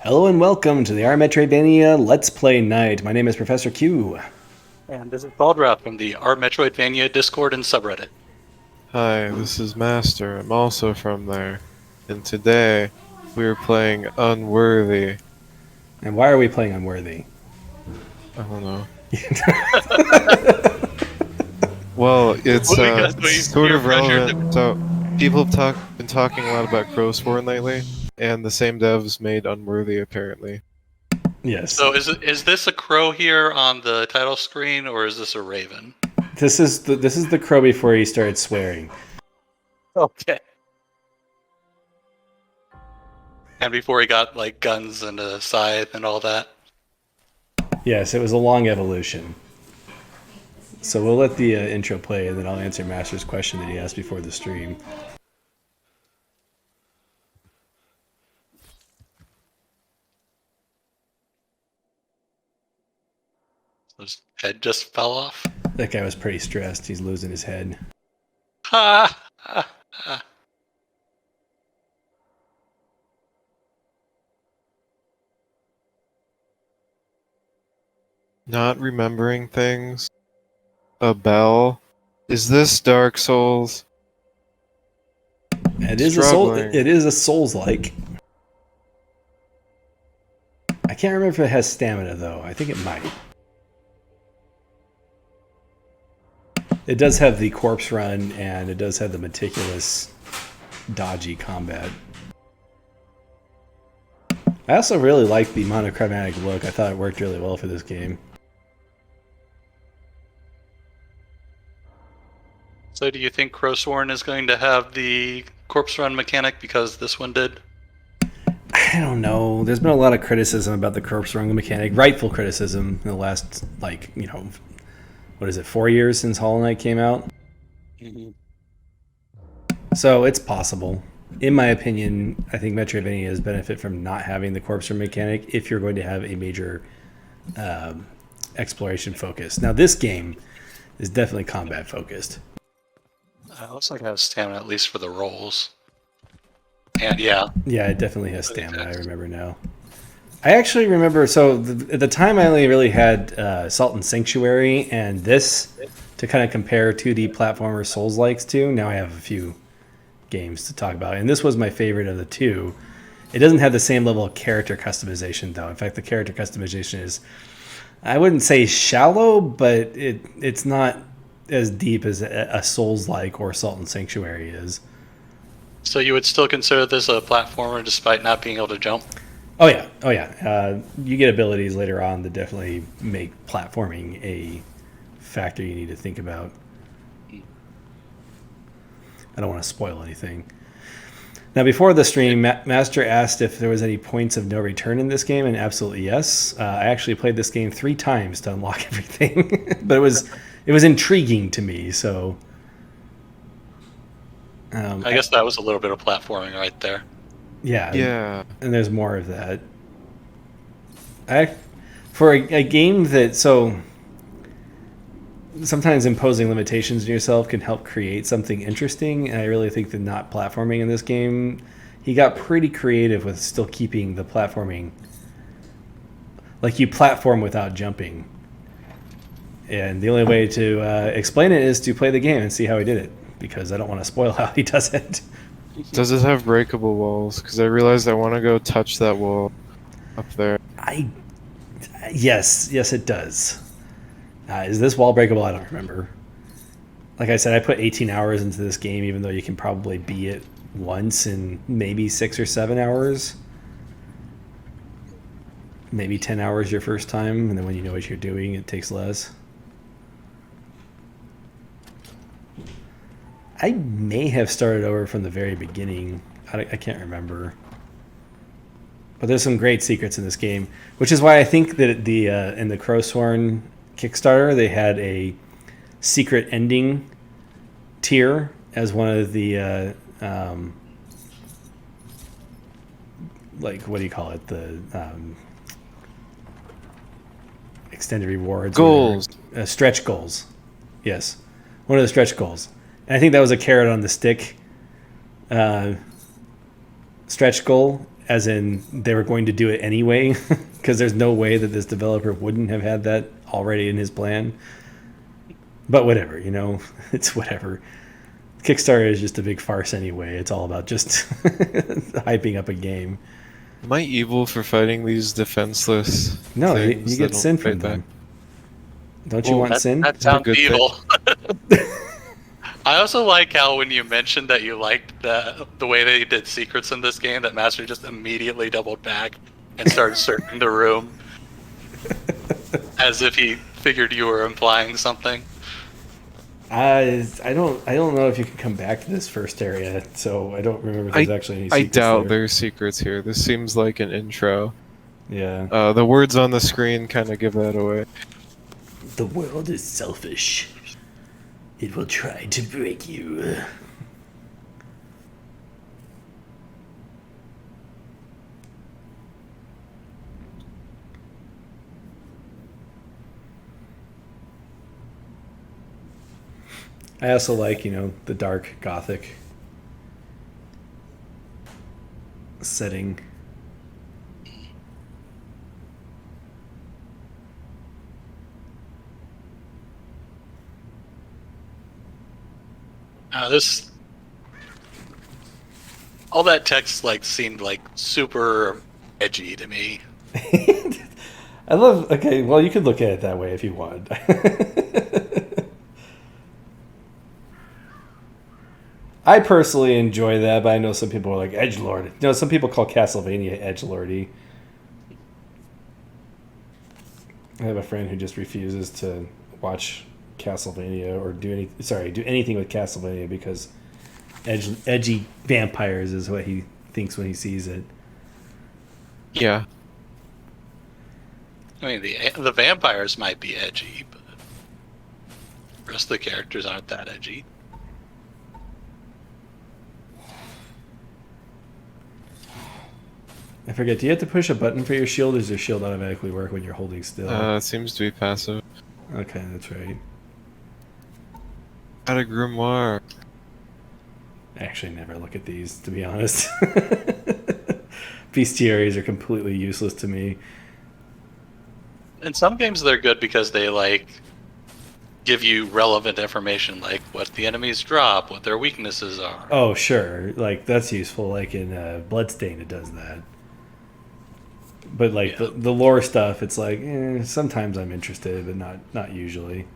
Hello and welcome to the Metroidvania Let's Play Night. My name is Professor Q. And this is Cauldrath from the Metroidvania Discord and subreddit. Hi, this is Master. I'm also from there. And today, we are playing Unworthy. And why are we playing Unworthy? I don't know. Well, it's sort of relevant. So, people have been talking a lot about Crowsworn lately, and the same devs made Unworthy, apparently. Yes. So is this a crow here on the title screen, or is this a raven? This is the crow before he started swearing. Okay. And before he got like guns and a scythe and all that. Yes, it was a long evolution. So we'll let the intro play, and then I'll answer Master's question that he asked before the stream. His head just fell off. That guy was pretty stressed. He's losing his head. Ha! Ha! Ha! Not remembering things. A bell. Is this Dark Souls? It is a Souls-like. I can't remember if it has stamina though. I think it might. It does have the corpse run, and it does have the meticulous, dodgy combat. I also really like the monochromatic look. I thought it worked really well for this game. So do you think Crowsworn is going to have the corpse run mechanic because this one did? I don't know. There's been a lot of criticism about the corpse run mechanic, rightful criticism, in the last, what is it, 4 years since Hollow Knight came out? Mm-hmm. So it's possible. In my opinion, I think Metroidvanias benefit from not having the corpse run mechanic if you're going to have a major exploration focus. Now, this game is definitely combat focused. It looks like it has stamina at least for the rolls. And yeah. Yeah, it definitely has stamina, I remember now. I actually remember, at the time I only really had Salt and Sanctuary and this to kind of compare 2D platformer Souls-likes to. Now I have a few games to talk about, and this was my favorite of the two. It doesn't have the same level of character customization, though. In fact, the character customization is, I wouldn't say shallow, but it's not as deep as a Souls-like or Salt and Sanctuary is. So you would still consider this a platformer despite not being able to jump? Oh yeah. You get abilities later on that definitely make platforming a factor you need to think about. I don't want to spoil anything. Now, before the stream, Master asked if there was any points of no return in this game, and absolutely yes. I actually played this game 3 times to unlock everything, but it was intriguing to me. So I guess that was a little bit of platforming right there. Yeah. And there's more of that. For a game that sometimes imposing limitations on yourself can help create something interesting, and I really think that not platforming in this game, he got pretty creative with still keeping the platforming. Like, you platform without jumping. And the only way to explain it is to play the game and see how he did it, because I don't want to spoil how he does it. Does it have breakable walls? Because I realized I want to go touch that wall up there. Yes, it does. Is this wall breakable? I don't remember. Like I said, I put 18 hours into this game, even though you can probably beat it once in maybe 6 or 7 hours. Maybe 10 hours your first time, and then when you know what you're doing, it takes less. I may have started over from the very beginning. I can't remember. But there's some great secrets in this game, which is why I think that in the Crowsworn Kickstarter, they had a secret ending tier as one of the, what do you call it? The extended rewards. Goals. Stretch goals. Yes. One of the stretch goals. And I think that was a carrot on the stick stretch goal, as in they were going to do it anyway, because there's no way that this developer wouldn't have had that already in his plan. But whatever, it's whatever. Kickstarter is just a big farce anyway. It's all about just hyping up a game. Am I evil for fighting these defenseless No, things you that get don't sin fight from them. back? Don't you want sin? That sounds good thing. evil. I also like how when you mentioned that you liked the way they did secrets in this game, that Master just immediately doubled back and started searching the room as if he figured you were implying something. I don't know if you can come back to this first area, so I don't remember if there's actually any I secrets doubt there. there's secrets here. This seems like an intro. Yeah. The words on the screen kind of give that away. The world is selfish. It will try to break you. I also like, the dark gothic setting. All that text seemed super edgy to me. I love. Okay, well, you could look at it that way if you want. I personally enjoy that, but I know some people are like edgelord. Some people call Castlevania edgelordy. I have a friend who just refuses to watch Castlevania or do anything with Castlevania because edgy vampires is what he thinks when he sees it. Yeah. I mean, the vampires might be edgy, but the rest of the characters aren't that edgy. I forget, do you have to push a button for your shield, or does your shield automatically work when you're holding still? It seems to be passive. Okay, that's right. Got a grimoire. I actually never look at these, to be honest. Bestiaries are completely useless to me. In some games, they're good because they give you relevant information, like what the enemies drop, what their weaknesses are. Oh, sure. That's useful. Like in Bloodstained, it does that. But the lore stuff, it's sometimes I'm interested, but not usually.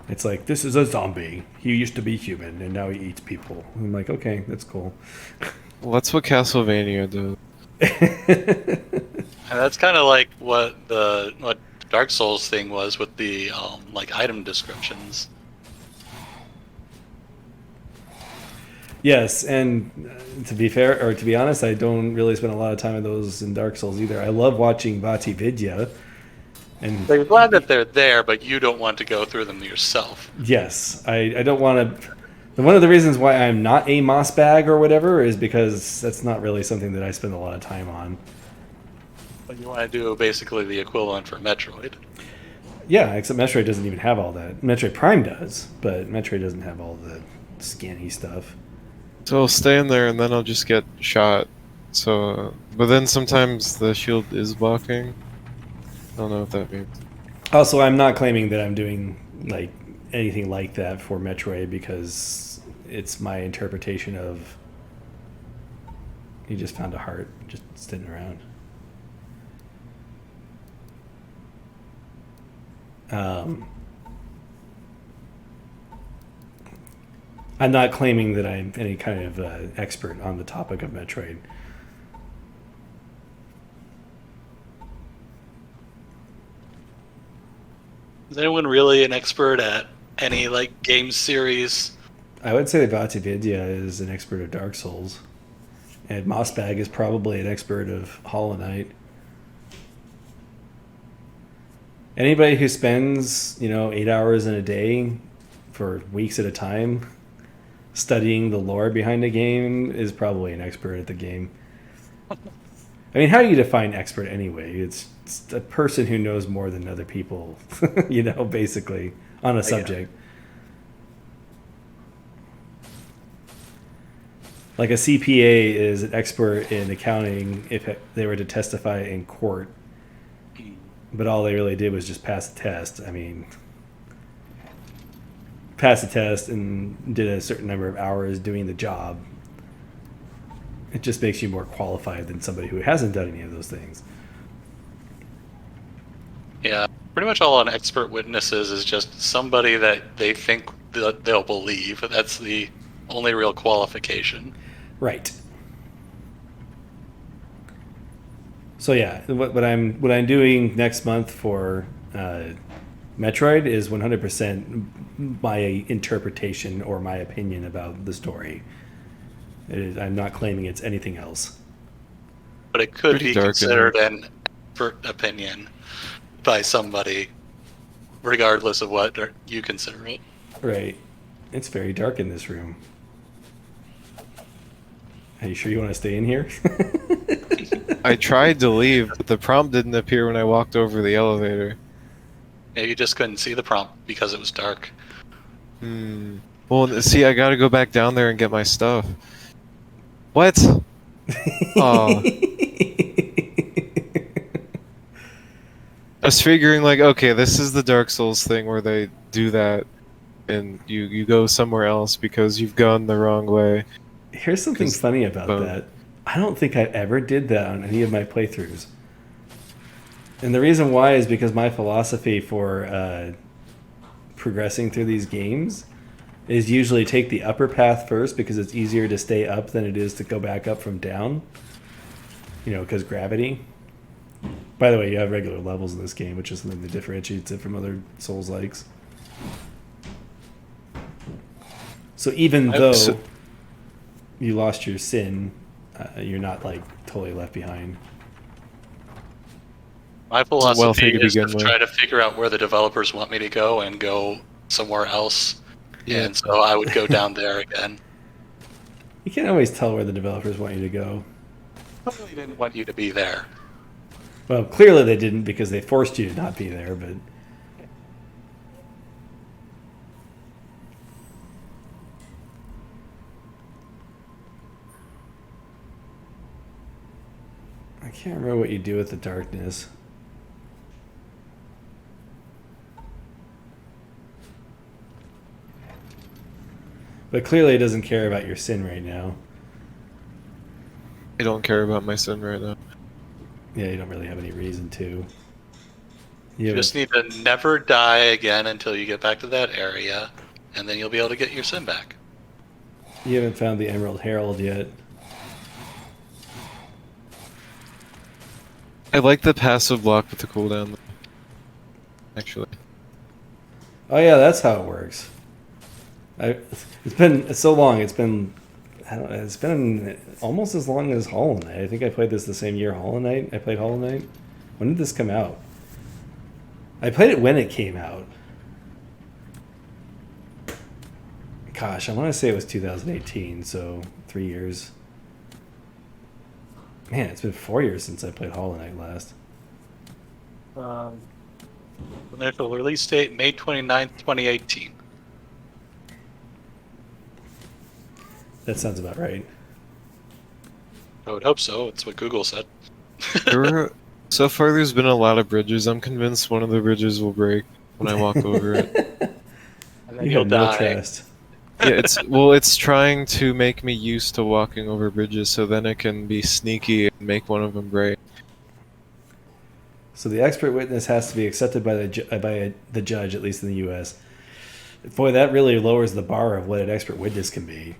It's like, this is a zombie. He used to be human, and now he eats people. I'm like, okay, that's cool. Well, that's what Castlevania does. And that's kind of like what Dark Souls thing was with the item descriptions. Yes, and to be fair, or to be honest, I don't really spend a lot of time on those in Dark Souls either. I love watching Bati Vidya. And So you're glad that they're there, but you don't want to go through them yourself. yes, I don't want to. One of the reasons why I'm not a moss bag or whatever is because that's not really something that I spend a lot of time on. But you want to do basically the equivalent for Metroid. Yeah, except Metroid doesn't even have all that. Metroid Prime does, but Metroid doesn't have all the scanny stuff. So I'll stay in there and then I'll just get shot. So, but then sometimes the shield is blocking. I don't know what that means. Also, I'm not claiming that I'm doing anything like that for Metroid because it's my interpretation of you just found a heart just sitting around. I'm not claiming that I'm any kind of expert on the topic of Metroid. Is anyone really an expert at any game series? I would say that Bati Vidya is an expert of Dark Souls, and Mossbag is probably an expert of Hollow Knight. Anybody who spends 8 hours in a day for weeks at a time studying the lore behind a game is probably an expert at the game. I mean, how do you define expert anyway? It's a person who knows more than other people, basically, on a subject. Like a CPA is an expert in accounting if they were to testify in court, but all they really did was just pass the test. I mean, pass the test and did a certain number of hours doing the job. It just makes you more qualified than somebody who hasn't done any of those things. Yeah, pretty much all an expert witnesses is just somebody that they think that they'll believe. That's the only real qualification. Right. So yeah, what I'm doing next month for Metroid is 100% my interpretation or my opinion about the story. I'm not claiming it's anything else. But it could Pretty be dark, considered an expert opinion by somebody, regardless of what you consider it. Right. It's very dark in this room. Are you sure you want to stay in here? I tried to leave, but the prompt didn't appear when I walked over the elevator. Yeah, you just couldn't see the prompt because it was dark. Well, see, I gotta go back down there and get my stuff. What? Oh. I was figuring, like, okay, this is the Dark Souls thing where they do that, and you go somewhere else because you've gone the wrong way. Here's something funny about that. I don't think I ever did that on any of my playthroughs. And the reason why is because my philosophy for progressing through these games is usually take the upper path first because it's easier to stay up than it is to go back up from down. You know, because gravity. By the way, you have regular levels in this game, which is something that differentiates it from other Souls-likes. So even though you lost your sin, you're not like totally left behind. My philosophy is to try to figure out where the developers want me to go and go somewhere else. Yeah. And so I would go down there again. You can't always tell where the developers want you to go. They didn't want you to be there. Well, clearly they didn't because they forced you to not be there, but... I can't remember what you do with the darkness. But clearly it doesn't care about your sin right now. I don't care about my sin right now. Yeah, you don't really have any reason to. You just need to never die again until you get back to that area, and then you'll be able to get your sin back. You haven't found the Emerald Herald yet. I like the passive block with the cooldown, actually. Oh yeah, that's how it works. It's been so long. It's been almost as long as Hollow Knight. I think I played this the same year I played Hollow Knight. When did this come out? I played it when it came out. Gosh, I want to say it was 2018, so 3 years. Man, it's been 4 years since I played Hollow Knight last. Initial release date, May 29th, 2018. That sounds about right. I would hope so. It's what Google said. So far, there's been a lot of bridges. I'm convinced one of the bridges will break when I walk over it. And then you'll die. Trust. Yeah, it's trying to make me used to walking over bridges, so then it can be sneaky and make one of them break. So the expert witness has to be accepted by the judge, at least in the U.S. Boy, that really lowers the bar of what an expert witness can be.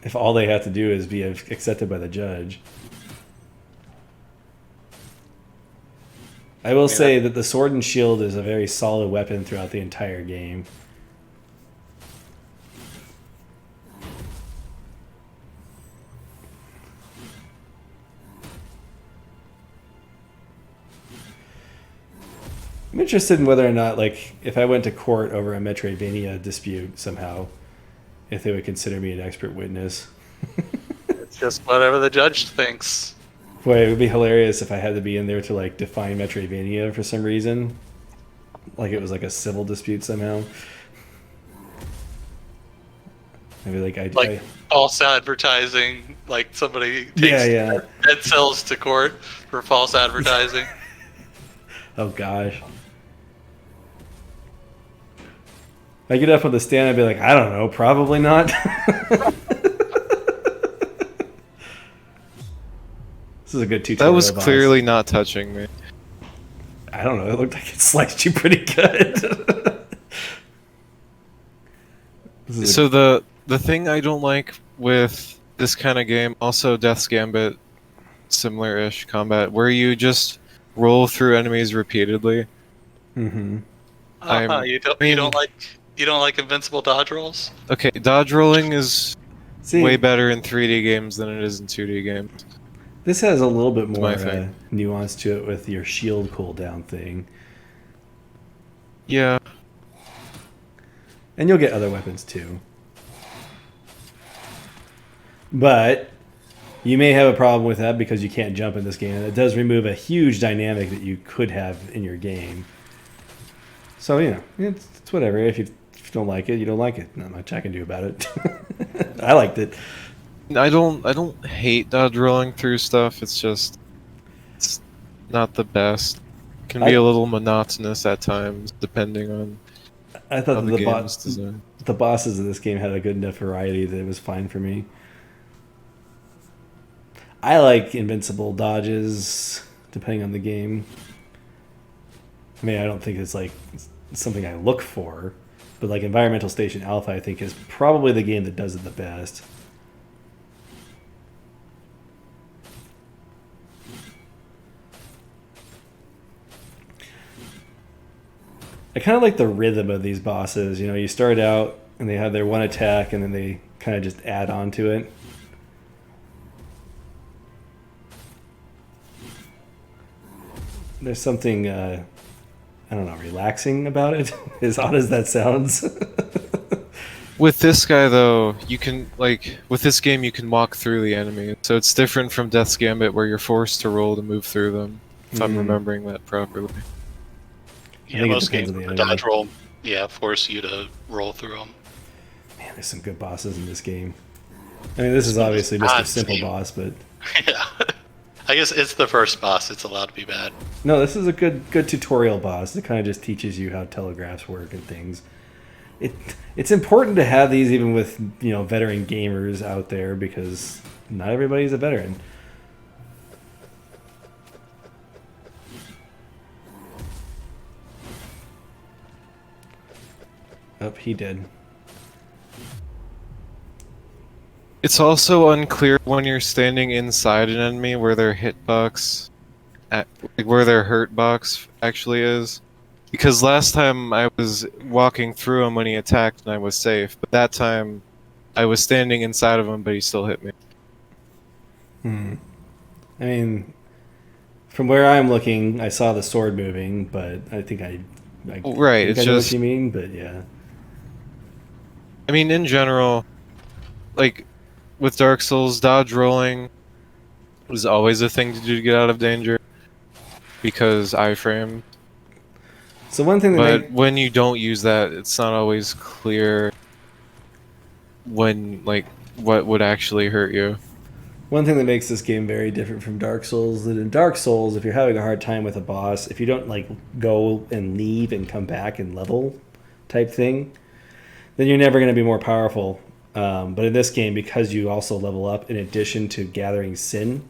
If all they have to do is be accepted by the judge. I will say that the sword and shield is a very solid weapon throughout the entire game. I'm interested in whether or not, like, if I went to court over a Metroidvania dispute somehow, if they would consider me an expert witness. It's just whatever the judge thinks. Boy, it would be hilarious if I had to be in there to, like, define Metroidvania for some reason. Like it was like a civil dispute somehow. I'd be like, Like false advertising, like somebody takes yeah. dead cells to court for false advertising. Oh gosh. If I get up on the stand, I'd be like, I don't know, probably not. This is a good tutorial. That was boss. clearly not touching me. I don't know. It looked like it sliced you pretty good. So the thing I don't like with this kind of game, also Death's Gambit, similar-ish combat, where you just roll through enemies repeatedly. Mm-hmm. You don't like invincible dodge rolls? Okay, dodge rolling is way better in 3D games than it is in 2D games. This has a little bit more nuance to it with your shield cooldown thing. Yeah. And you'll get other weapons too. But you may have a problem with that because you can't jump in this game. And it does remove a huge dynamic that you could have in your game. So, you know, it's whatever. If you don't like it, you don't like it. Not much I can do about it. I liked it. I don't hate dodge rolling through stuff. It's just it's not the best. It can be a little monotonous at times, depending on I thought how the game's designed. The bosses of this game had a good enough variety that it was fine for me. I like invincible dodges, depending on the game. I mean, I don't think it's like something I look for, but like Environmental Station Alpha, I think is probably the game that does it the best. I kind of like the rhythm of these bosses. You know, you start out and they have their one attack and then they kind of just add on to it. There's something, I don't know, relaxing about it, as odd as that sounds. With this guy, though, you can, like, with this game, you can walk through the enemy. So it's different from Death's Gambit, where you're forced to roll to move through them, if I'm remembering that properly. Yeah, most games with the dodge roll, force you to roll through them. Man, there's some good bosses in this game. I mean, this is obviously just a simple boss, but... Yeah. I guess it's the first boss. It's allowed to be bad. No, this is a good tutorial boss. It kind of just teaches you how telegraphs work and things. It's important to have these even with, you know, veteran gamers out there because not everybody's a veteran. Oh, he did. It's also unclear when you're standing inside an enemy where their hitbox, where their hurt box actually is. Because last time I was walking through him when he attacked and I was safe, but that time I was standing inside of him, but he still hit me. I mean, from where I'm looking, I saw the sword moving, but I think I right, think it's I know just what you mean, but yeah. I mean, in general, like with Dark Souls, dodge rolling was always a thing to do to get out of danger because iframe. So one thing that when you don't use that, it's not always clear when, like, what would actually hurt you. One thing that makes this game very different from Dark Souls, that in Dark Souls, if you're having a hard time with a boss, if you don't like go and leave and come back and level type thing, then you're never going to be more powerful. But in this game, because you also level up in addition to gathering sin,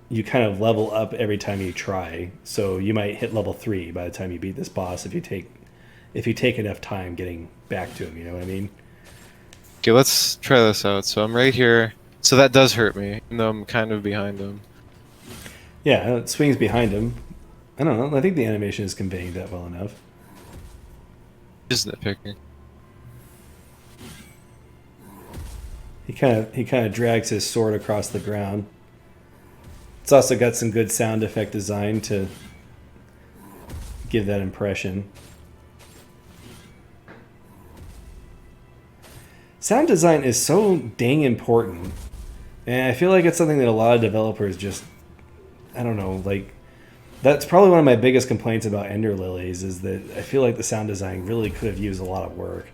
you kind of level up every time you try. So you might hit level 3 by the time you beat this boss if you take enough time getting back to him, you know what I mean? Okay, let's try this out. So I'm right here. So that does hurt me, even though I'm kind of behind him. Yeah, it swings behind him. I don't know. I think the animation is conveying that well enough. Just nitpicking. He kind of drags his sword across the ground. It's also got some good sound effect design to give that impression. Sound design is so dang important. And I feel like it's something that a lot of developers just, I don't know, like, That's probably one of my biggest complaints about Ender Lilies is that I feel like the sound design really could have used a lot of work.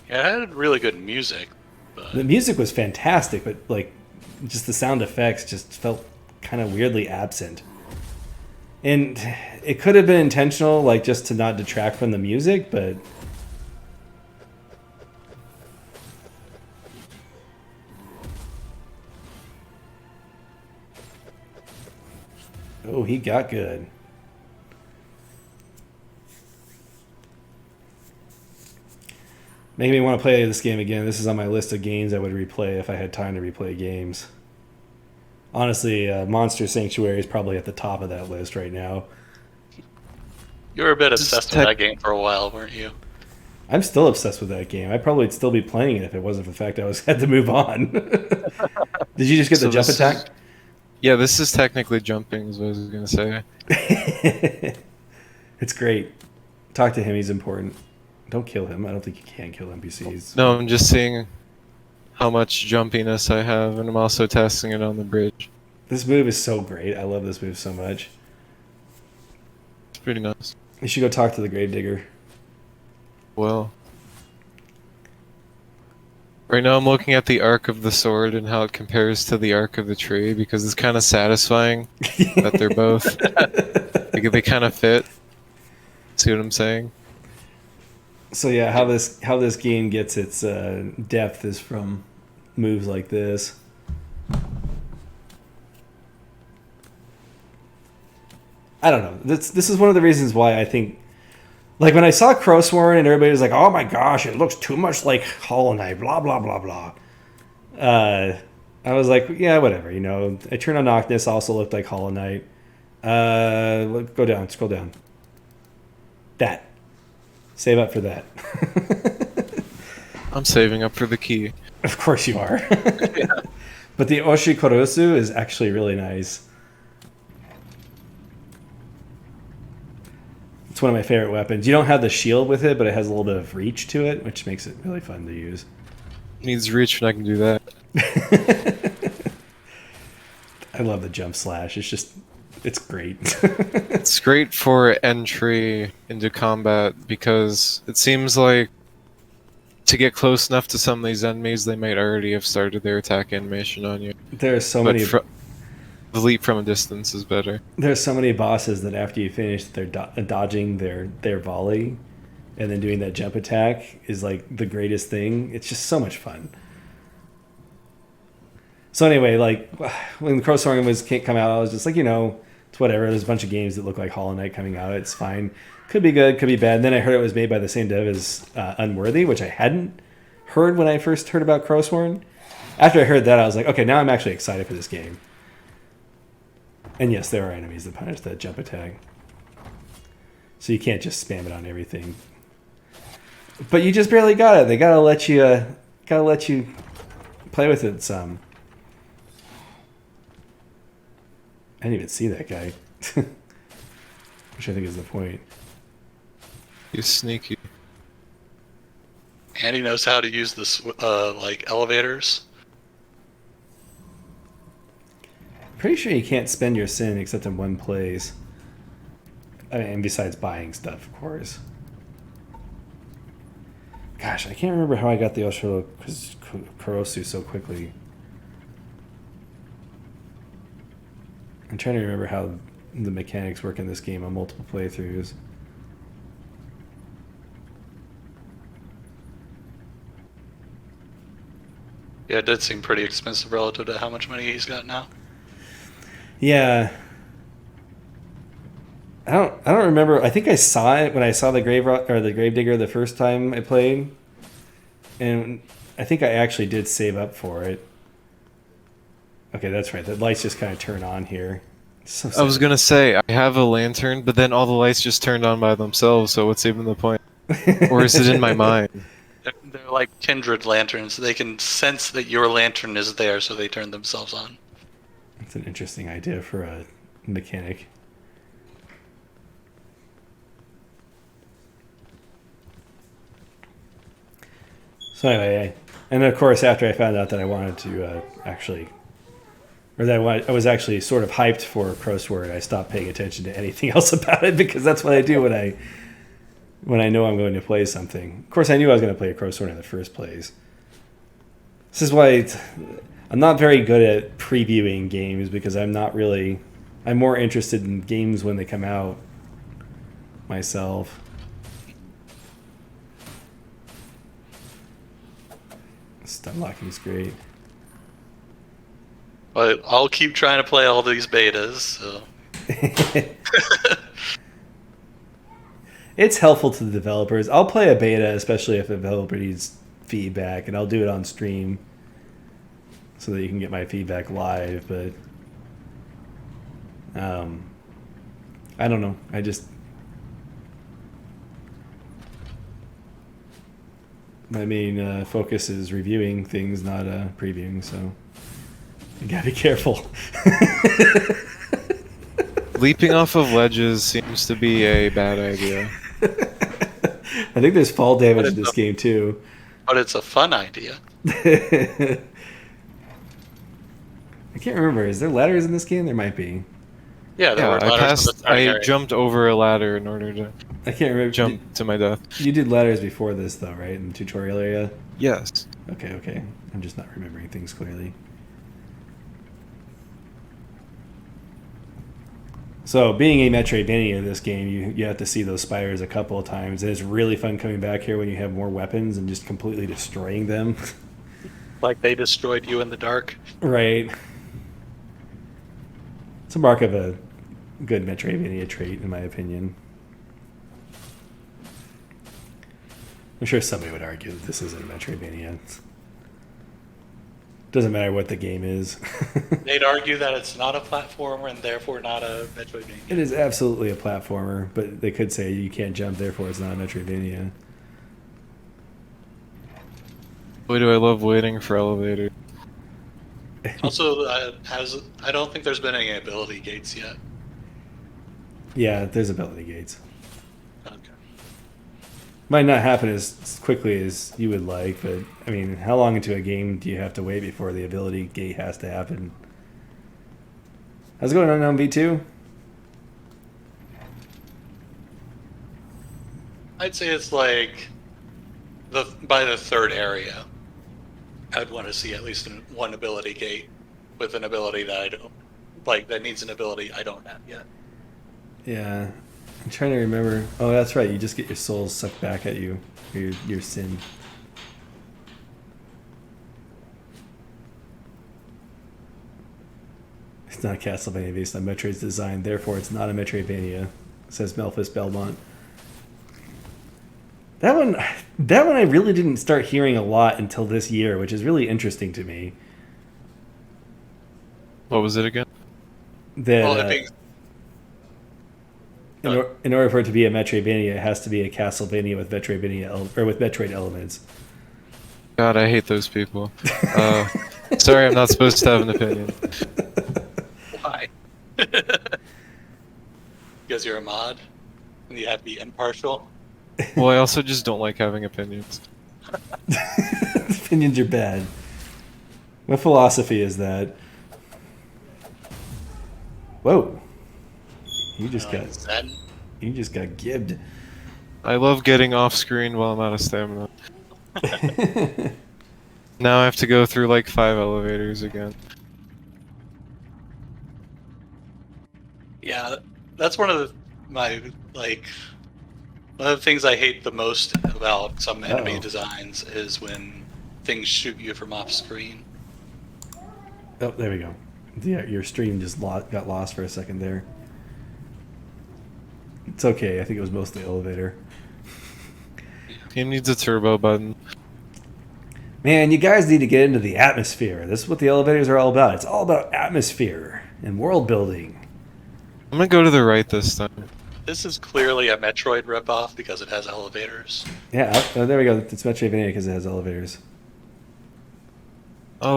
Yeah, it had really good music. But... The music was fantastic, but like just the sound effects just felt kind of weirdly absent. And it could have been intentional, like just to not detract from the music, but oh, he got good. Making me want to play this game again. This is on my list of games I would replay if I had time to replay games. Honestly, Monster Sanctuary is probably at the top of that list right now. You were a bit obsessed with that game for a while, weren't you? I'm still obsessed with that game. I probably would still be playing it if it wasn't for the fact I had to move on. Did you just get the jump attack? Yeah, this is technically jumping, is what I was going to say. It's great. Talk to him, he's important. Don't kill him. I don't think you can kill NPCs. No, I'm just seeing how much jumpiness I have, and I'm also testing it on the bridge. This move is so great. I love this move so much. It's pretty nice. You should go talk to the Gravedigger. Well, right now I'm looking at the arc of the sword and how it compares to the arc of the tree, because it's kind of satisfying that they're both like, they kind of fit. See what I'm saying? So yeah, how this game gets its depth is from moves like this. I don't know. This is one of the reasons why I think, like when I saw Crowsworn and everybody was like, "Oh my gosh, it looks too much like Hollow Knight," blah blah blah blah. I was like, yeah, whatever. You know, Eternal Noctis also looked like Hollow Knight. Go down, scroll down. That. Save up for that. I'm saving up for the key. Of course you are. Yeah. But the Oshikorosu is actually really nice. It's one of my favorite weapons. You don't have the shield with it, but it has a little bit of reach to it, which makes it really fun to use. Needs reach and I can do that. I love the jump slash. It's great. It's great for entry into combat because it seems like to get close enough to some of these enemies, they might already have started their attack animation on you. There's so many. The leap from a distance is better. There's so many bosses that after you finish, they're dodging their volley, and then doing that jump attack is like the greatest thing. It's just so much fun. So anyway, like when Crowsworn was can't come out, I was just like, it's whatever. There's a bunch of games that look like Hollow Knight coming out. It's fine. Could be good, could be bad. And then I heard it was made by the same dev as Unworthy, which I hadn't heard when I first heard about Crowsworn. After I heard that, I was like, okay, now I'm actually excited for this game. And yes, there are enemies that punish that jump attack. So you can't just spam it on everything. But you just barely got it. They gotta let you play with it some. I didn't even see that guy. Which I think is the point. He's sneaky. And he knows how to use this, like elevators. Pretty sure you can't spend your sin except in one place. I mean, and besides buying stuff, of course. Gosh, I can't remember how I got the Oshikorosu so quickly. I'm trying to remember how the mechanics work in this game on multiple playthroughs. Yeah, it did seem pretty expensive relative to how much money he's got now. Yeah. I don't remember. I think I saw it when I saw the Gravedigger the first time I played. And I think I actually did save up for it. Okay, that's right. The lights just kind of turn on here. So I was gonna say, I have a lantern, but then all the lights just turned on by themselves, so what's even the point? Or is it in my mind? They're like kindred lanterns. They can sense that your lantern is there, so they turn themselves on. That's an interesting idea for a mechanic. So anyway, and of course after I found out that I wanted to actually or that I was actually sort of hyped for Crowsworn. I stopped paying attention to anything else about it because that's what I do when I know I'm going to play something. Of course, I knew I was going to play a Crowsworn in the first place. This is why I'm not very good at previewing games because I'm more interested in games when they come out myself. Stun locking is great. But I'll keep trying to play all these betas. So. It's helpful to the developers. I'll play a beta, especially if a developer needs feedback, and I'll do it on stream so that you can get my feedback live. But I don't know. My main focus is reviewing things, not previewing, so you gotta be careful. Leaping off of ledges seems to be a bad idea. I think there's fall damage in this game too. But it's a fun idea. I can't remember. Is there ladders in this game? There might be. Yeah, there were ladders. I jumped over a ladder in order to I can't remember. jump to my death. You did ladders before this, though, right? In the tutorial area? Yes. Okay. I'm just not remembering things clearly. So, being a Metroidvania in this game, you have to see those spires a couple of times. And it's really fun coming back here when you have more weapons and just completely destroying them. Like they destroyed you in the dark. Right. It's a mark of a good Metroidvania trait, in my opinion. I'm sure somebody would argue that this isn't a Metroidvania. Doesn't matter what the game is. They'd argue that it's not a platformer and therefore not a Metroidvania. It is absolutely a platformer, but they could say you can't jump, therefore it's not a Metroidvania. Boy, do I love waiting for elevators. Also, I don't think there's been any ability gates yet. Yeah, there's ability gates. Okay. Might not happen as quickly as you would like, but I mean, how long into a game do you have to wait before the ability gate has to happen? How's it going on V2? I'd say it's like by the third area. I'd want to see at least one ability gate with an ability that I don't like, that needs an ability I don't have yet. Yeah, I'm trying to remember. Oh, that's right. You just get your souls sucked back at you. Your sin. It's not a Castlevania based on Metroid's design, therefore it's not a Metroidvania, says Melphis Belmont. That one I really didn't start hearing a lot until this year, which is really interesting to me. What was it again? That in order for it to be a Metroidvania, it has to be a Castlevania with with Metroid elements. God, I hate those people. Sorry, I'm not supposed to have an opinion. Why? Because you're a mod and you have to be impartial. Well, I also just don't like having opinions. Opinions are bad. What philosophy is that? Whoa! You just got gibbed. I love getting off screen while I'm out of stamina. Now I have to go through like 5 elevators again. Yeah, that's one of one of the things I hate the most about some enemy designs is when things shoot you from off screen. Oh, there we go. Yeah, your stream just got lost for a second there. It's okay. I think it was mostly elevator. Team needs a turbo button. Man, you guys need to get into the atmosphere. This is what the elevators are all about. It's all about atmosphere and world building. I'm gonna go to the right this time. This is clearly a Metroid ripoff because it has elevators. Yeah, there we go. It's Metroidvania because it has elevators. Oh,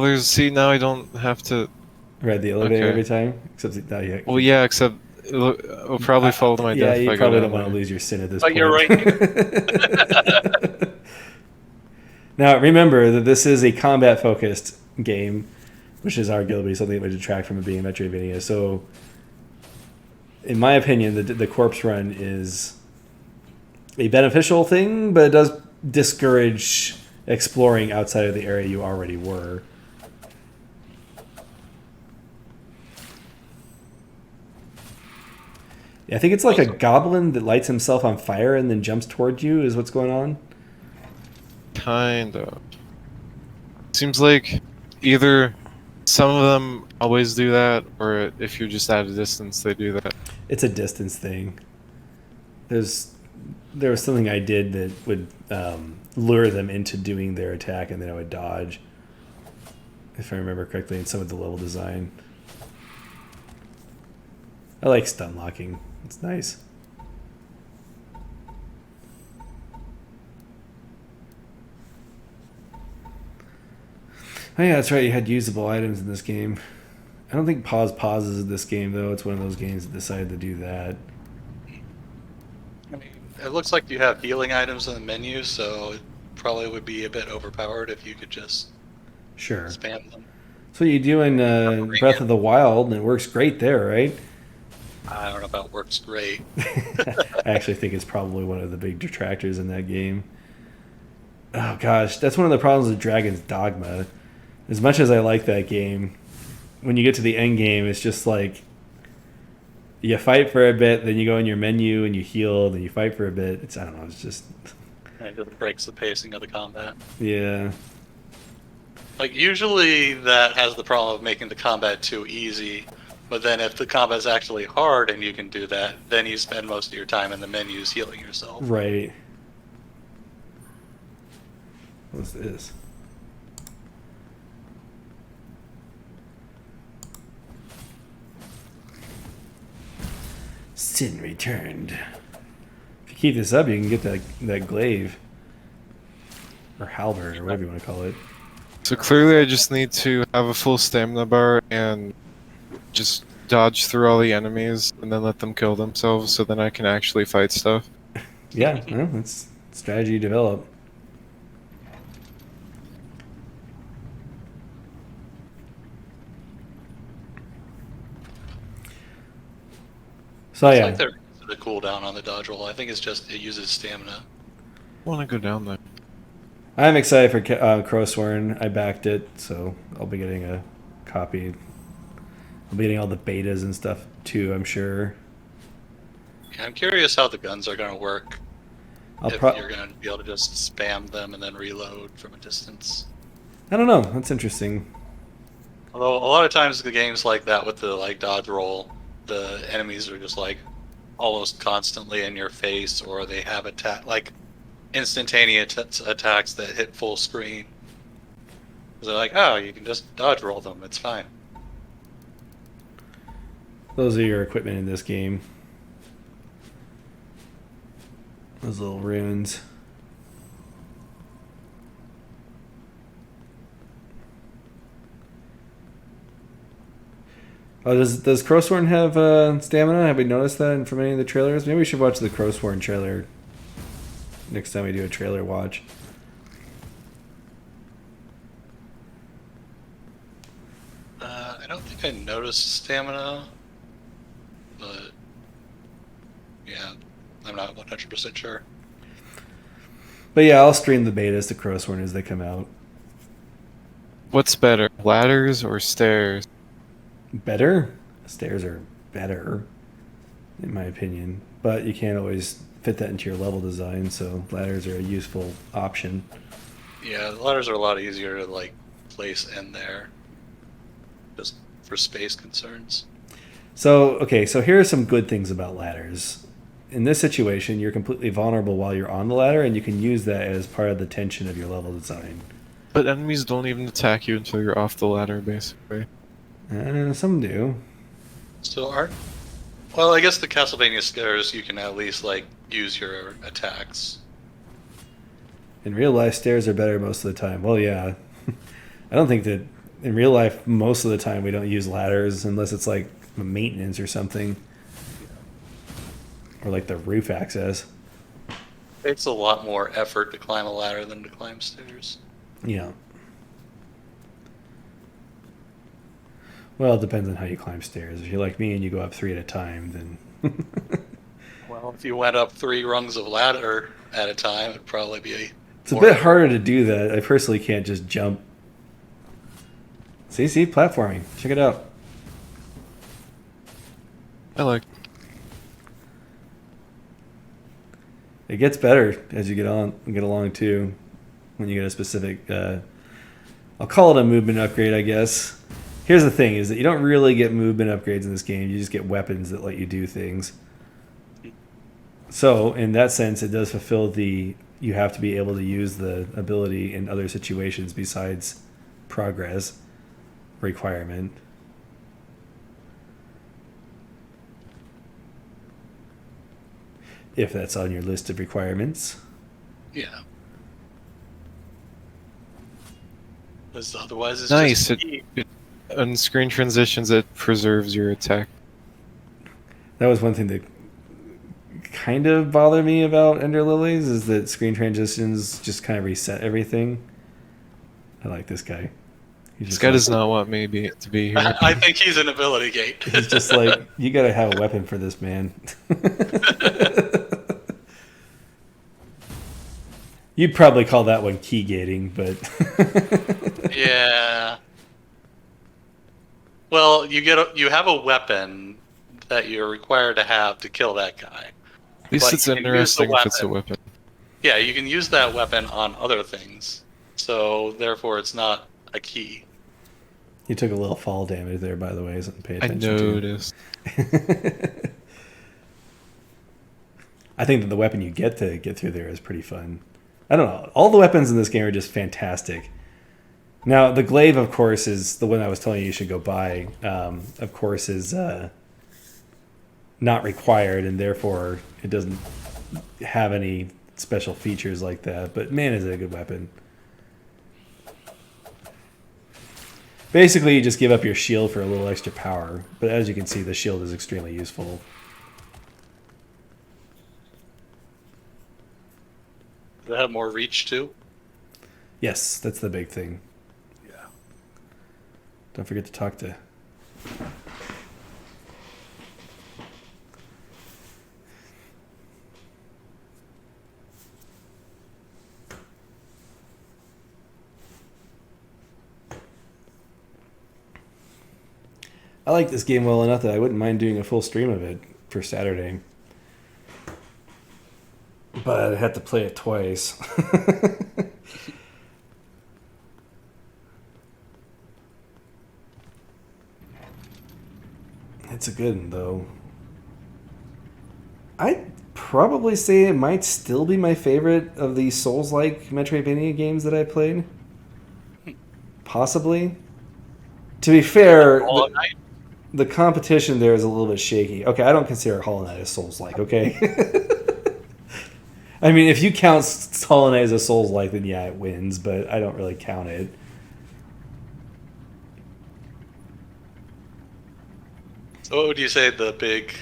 now I don't have to... Ride the elevator every time? Except now you... Well, yeah, except it'll probably fall to my death. Yeah, you if I probably go don't down want to there. lose your sin at this point. But you're right. Now, remember that this is a combat-focused game. which is arguably something that would detract from it being a Metroidvania. So, in my opinion, the corpse run is a beneficial thing, but it does discourage exploring outside of the area you already were. Yeah, I think it's like a goblin that lights himself on fire and then jumps toward you is what's going on. Kind of. Seems like either some of them always do that, or if you're just at a distance, they do that. It's a distance thing. There was something I did that would lure them into doing their attack, and then I would dodge, if I remember correctly, in some of the level design. I like stun locking. It's nice. Oh yeah, that's right. You had usable items in this game. I don't think pause pauses in this game, though. It's one of those games that decided to do that. I mean, it looks like you have healing items in the menu, so it probably would be a bit overpowered if you could just Sure. spam them. That's what you do in Breath of the Wild, and it works great there, right? I don't know about works great. I actually think it's probably one of the big detractors in that game. Oh gosh, that's one of the problems with Dragon's Dogma. As much as I like that game, when you get to the end game, it's just like you fight for a bit, then you go in your menu and you heal, then you fight for a bit. I don't know, it's just... It just breaks the pacing of the combat. Yeah. Like, usually that has the problem of making the combat too easy, but then if the combat's actually hard and you can do that, then you spend most of your time in the menus healing yourself. Right. What's this? Sin returned. If you keep this up, you can get that glaive. Or halberd, or whatever you want to call it. So clearly I just need to have a full stamina bar and just dodge through all the enemies and then let them kill themselves so then I can actually fight stuff. Yeah, well, that's strategy you develop. So It's yeah, like the cooldown on the dodge roll. I think it's just it uses stamina. I want to go down there. I'm excited for Crowsworn. I backed it, so I'll be getting a copy. I'll be getting all the betas and stuff too, I'm sure. Yeah, I'm curious how the guns are going to work. I'll If pro- you're going to be able to just spam them and then reload from a distance. I don't know. That's interesting. Although a lot of times the games like that with the like dodge roll, the enemies are just like almost constantly in your face, or they have like instantaneous attacks that hit full screen. They're like, oh, you can just dodge roll them. It's fine. Those are your equipment in this game. Those little runes. Oh, does Crowsworn have stamina? Have we noticed that from any of the trailers? Maybe we should watch the Crowsworn trailer next time we do a trailer watch. I don't think I noticed stamina, but yeah, I'm not 100% sure. But yeah, I'll stream the betas to Crowsworn as they come out. What's better, ladders or stairs? Better? Stairs are better, in my opinion. But you can't always fit that into your level design, so ladders are a useful option. Yeah, the ladders are a lot easier to like place in there, just for space concerns. So, okay, so here are some good things about ladders. In this situation, you're completely vulnerable while you're on the ladder, and you can use that as part of the tension of your level design. But enemies don't even attack you until you're off the ladder, basically. Some do. So well, I guess the Castlevania stairs you can at least like use your attacks. In real life, stairs are better most of the time. Well, yeah. I don't think that in real life, most of the time, we don't use ladders unless it's like maintenance or something. Or like the roof access. It takes a lot more effort to climb a ladder than to climb stairs. Yeah. Well, it depends on how you climb stairs. If you're like me and you go up 3 at a time, then Well, if you went up 3 rungs of ladder at a time, it'd probably be. it's a bit harder to do that. I personally can't just jump. See, platforming. Check it out. I like. It gets better as you get along too. When you get a specific, I'll call it a movement upgrade, I guess. Here's the thing: is that you don't really get movement upgrades in this game. You just get weapons that let you do things. So, in that sense, it does fulfill the you have to be able to use the ability in other situations besides progress requirement. If that's on your list of requirements. Yeah. Because otherwise, it's Nice. just. On screen transitions, it preserves your attack. That was one thing that kind of bothered me about Ender Lilies, is that screen transitions just kind of reset everything. I like this guy. This guy does not want me to be here. I think he's an ability gate. He's just like, you gotta have a weapon for this, man. You'd probably call that one key gating, but Yeah. Well, you have a weapon that you're required to have to kill that guy. At least But it's you can use the interesting if it's a weapon. Yeah, you can use that weapon on other things. So therefore, it's not a key. you took a little fall damage there, by the way. Something to pay I attention noticed. to. I think that the weapon you get to get through there is pretty fun. I don't know. All the weapons in this game are just fantastic. Now, the glaive, of course, is the one I was telling you should go buy. Of course, is not required, and therefore it doesn't have any special features like that. But man, is it a good weapon. Basically, you just give up your shield for a little extra power. But as you can see, the shield is extremely useful. Does it have more reach too? Yes, that's the big thing. Yeah. Don't forget to talk to... I like this game well enough that I wouldn't mind doing a full stream of it for Saturday. But I'd have to play it twice. It's a good one, though. I'd probably say it might still be my favorite of the Souls-like Metroidvania games that I played. Possibly. To be fair, the competition there is a little bit shaky. Okay, I don't consider Hollow Knight as Souls-like, okay? I mean, if you count Hollow Knight as a Souls-like, then yeah, it wins, but I don't really count it. So what would you say the big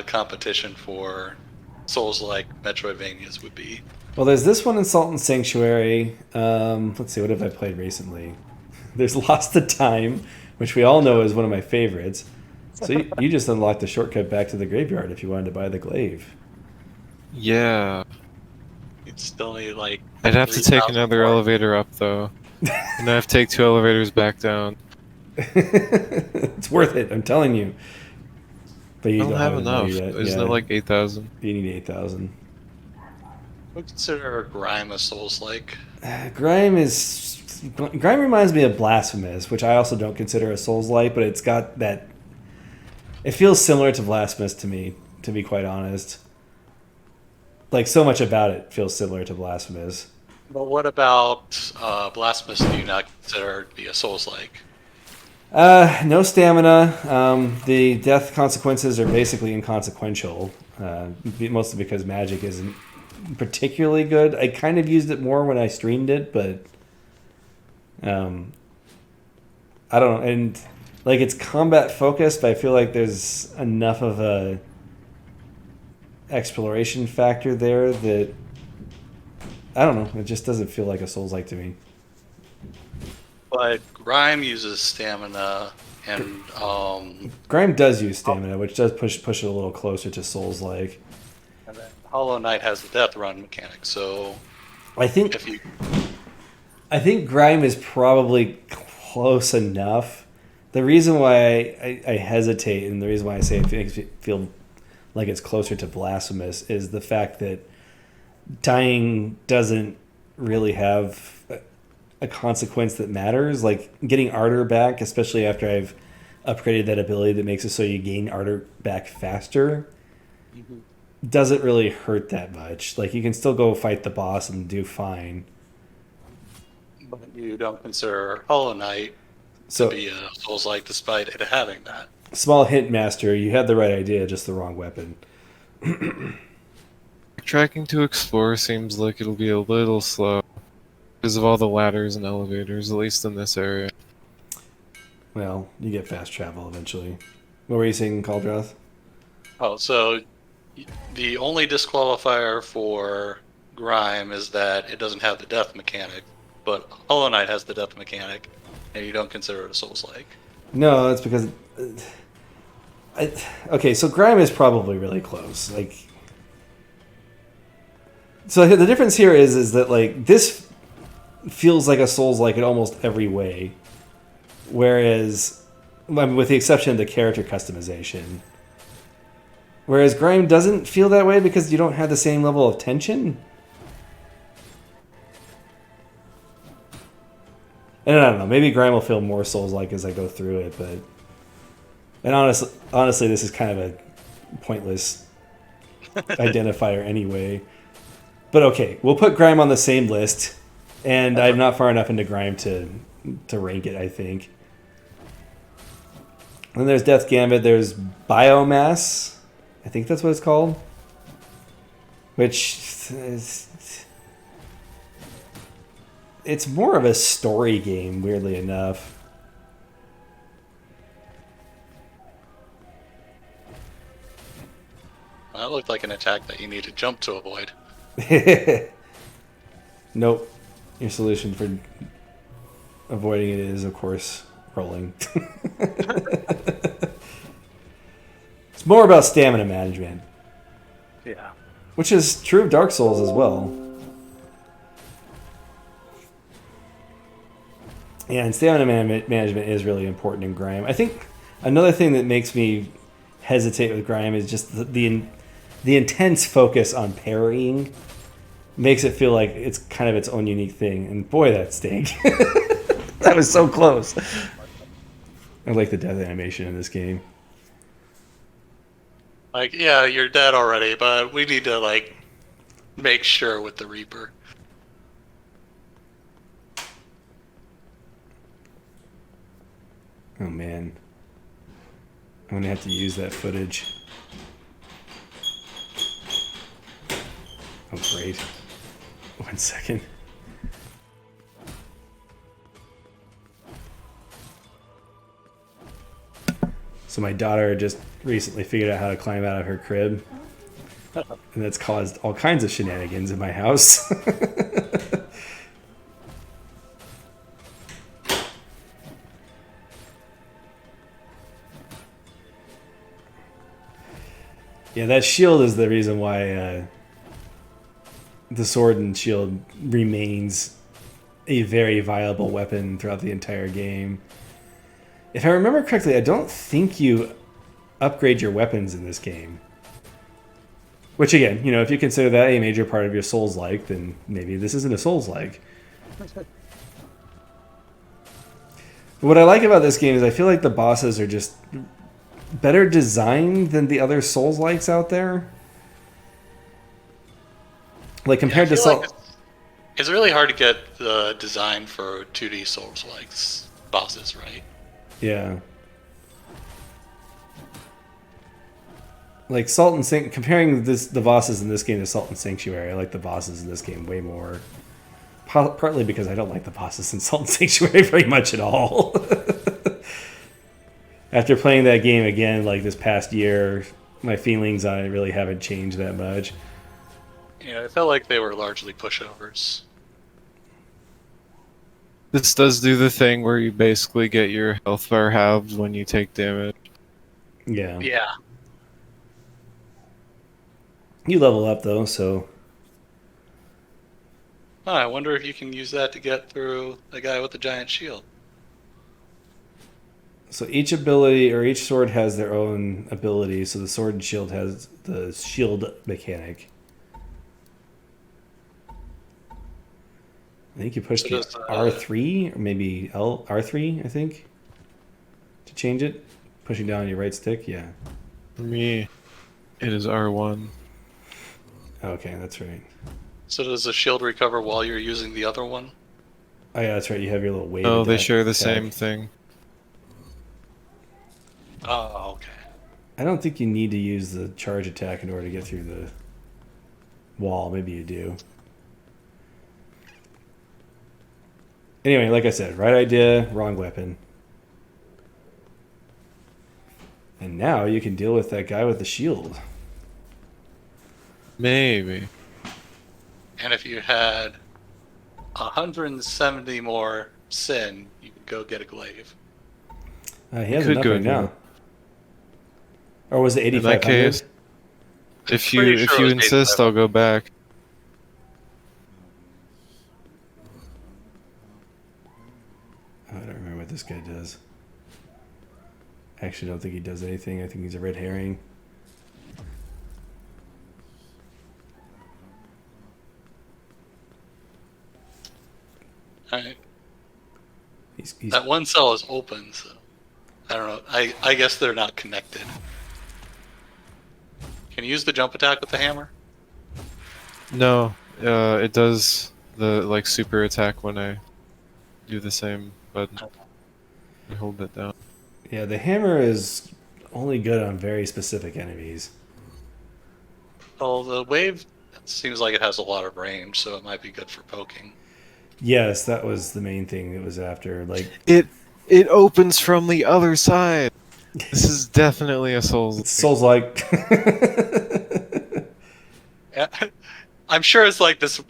competition for Souls-like Metroidvanias would be? Well, there's this one in Salt and Sanctuary. Let's see, what have I played recently? There's Lost to Time, which we all know is one of my favorites. So you just unlocked the shortcut back to the graveyard if you wanted to buy the glaive. Yeah. You'd still need like. I'd have to take another elevator up, though. And I have to take 2 elevators back down. It's worth it, I'm telling you. But you I don't have enough. Yet. Isn't it like 8,000? You need 8,000. I would consider Grime a Souls-like. Grime reminds me of Blasphemous, which I also don't consider a Souls-like, but it's got that... It feels similar to Blasphemous to me, to be quite honest. Like, so much about it feels similar to Blasphemous. But what about Blasphemous do you not consider to be a Souls-like? No stamina. The death consequences are basically inconsequential, mostly because magic isn't particularly good. I kind of used it more when I streamed it, but I don't know. And like, it's combat focused, but I feel like there's enough of a exploration factor there that I don't know. It just doesn't feel like a Souls-like to me. But Grime uses stamina And Grime does use stamina, which does push it a little closer to Souls-like. and then Hollow Knight has the death run mechanic. So I think if you Grime is probably close enough. The reason why I hesitate, and the reason why I say it makes me feel like it's closer to Blasphemous, is the fact that dying doesn't really have a consequence that matters. Like getting Ardor back, especially after I've upgraded that ability that makes it so you gain Ardor back faster, doesn't really hurt that much. Like you can still go fight the boss and do fine. but you don't consider Hollow Knight So to be a Souls-like despite it having that. small hint, Master, you had the right idea, just the wrong weapon. Tracking to explore seems like it'll be a little slow because of all the ladders and elevators, at least in this area. Well, you get fast travel eventually. What were you saying, Cauldrath? Oh, so the only disqualifier for Grime is that it doesn't have the death mechanic, but Hollow Knight has the death mechanic, and you don't consider it a Souls-like. No, that's because... okay, so Grime is probably really close. Like... So the difference here is that, like, this feels like a Souls-like in almost every way. Whereas, I mean, with the exception of the character customization. Whereas Grime doesn't feel that way because you don't have the same level of tension. And I don't know, maybe Grime will feel more Souls-like as I go through it, but... And honestly, this is kind of a pointless identifier anyway. But okay, we'll put Grime on the same list, and I'm not far enough into Grime to rank it, I think. And there's Death Gambit, there's Biomass, I think that's what it's called. Which is... It's more of a story game, weirdly enough. That looked like an attack that you need to jump to avoid. Nope. Your solution for avoiding it is, of course, rolling. It's more about stamina management. Yeah. Which is true of Dark Souls as well. Yeah, and stamina management is really important in Grime. I think another thing that makes me hesitate with Grime is just the intense focus on parrying makes it feel like it's kind of its own unique thing. And boy, that stank. That was so close. I like the death animation in this game. Like, yeah, you're dead already, but we need to, like, make sure with the Reaper. Oh man. I'm gonna have to use that footage. Oh great. 1 second. So my daughter just recently figured out how to climb out of her crib. And that's caused all kinds of shenanigans in my house. Yeah, that shield is the reason why the sword and shield remains a very viable weapon throughout the entire game. If I remember correctly, I don't think you upgrade your weapons in this game. Which again, you know, if you consider that a major part of your Souls-like, then maybe this isn't a Souls-like. What I like about this game is I feel like the bosses are just better designed than the other Souls-likes out there. Like compared to like it's really hard to get the design for 2D Souls-likes bosses, right? Yeah. Like Salt and comparing the bosses in this game to Salt and Sanctuary, I like the bosses in this game way more. Partly because I don't like the bosses in Salt and Sanctuary very much at all. After playing that game again, like this past year, my feelings on it really haven't changed that much. Yeah, I felt like they were largely pushovers. This does do the thing where you basically get your health bar halved when you take damage. Yeah. Yeah. You level up though, so Oh, I wonder if you can use that to get through the guy with the giant shield. each ability or each sword has their own ability. So the sword and shield has the shield mechanic. I think you push So the does, R3 or maybe R3, I think, to change it. Pushing down your right stick, yeah. For me, it is R1. Okay, that's right. So does the shield recover while you're using the other one? Oh yeah, that's right. You have your little wave. Oh, they attack. share the same thing. Oh, okay. I don't think you need to use the charge attack in order to get through the wall. Maybe you do. Anyway, like I said, right idea, wrong weapon. And now you can deal with that guy with the shield. Maybe. And if you had 170 more sin, you could go get a glaive. He has could enough go right do now. it. Or was it In that 8,500? case, if Pretty you sure it was insist, 85. I'll go back. Oh, I don't remember what this guy does. I actually don't think he does anything. I think he's a red herring. Alright. He's That one cell is open, so I don't know. I guess they're not connected. Can you use the jump attack with the hammer? No, it does the like super attack when I do the same button. I hold it down. yeah, the hammer is only good on very specific enemies. Well, the wave seems like it has a lot of range, so it might be good for poking. Yes, that was the main thing it was after. Like It opens from the other side. This is definitely a Souls. it's Souls like. I'm sure it's like this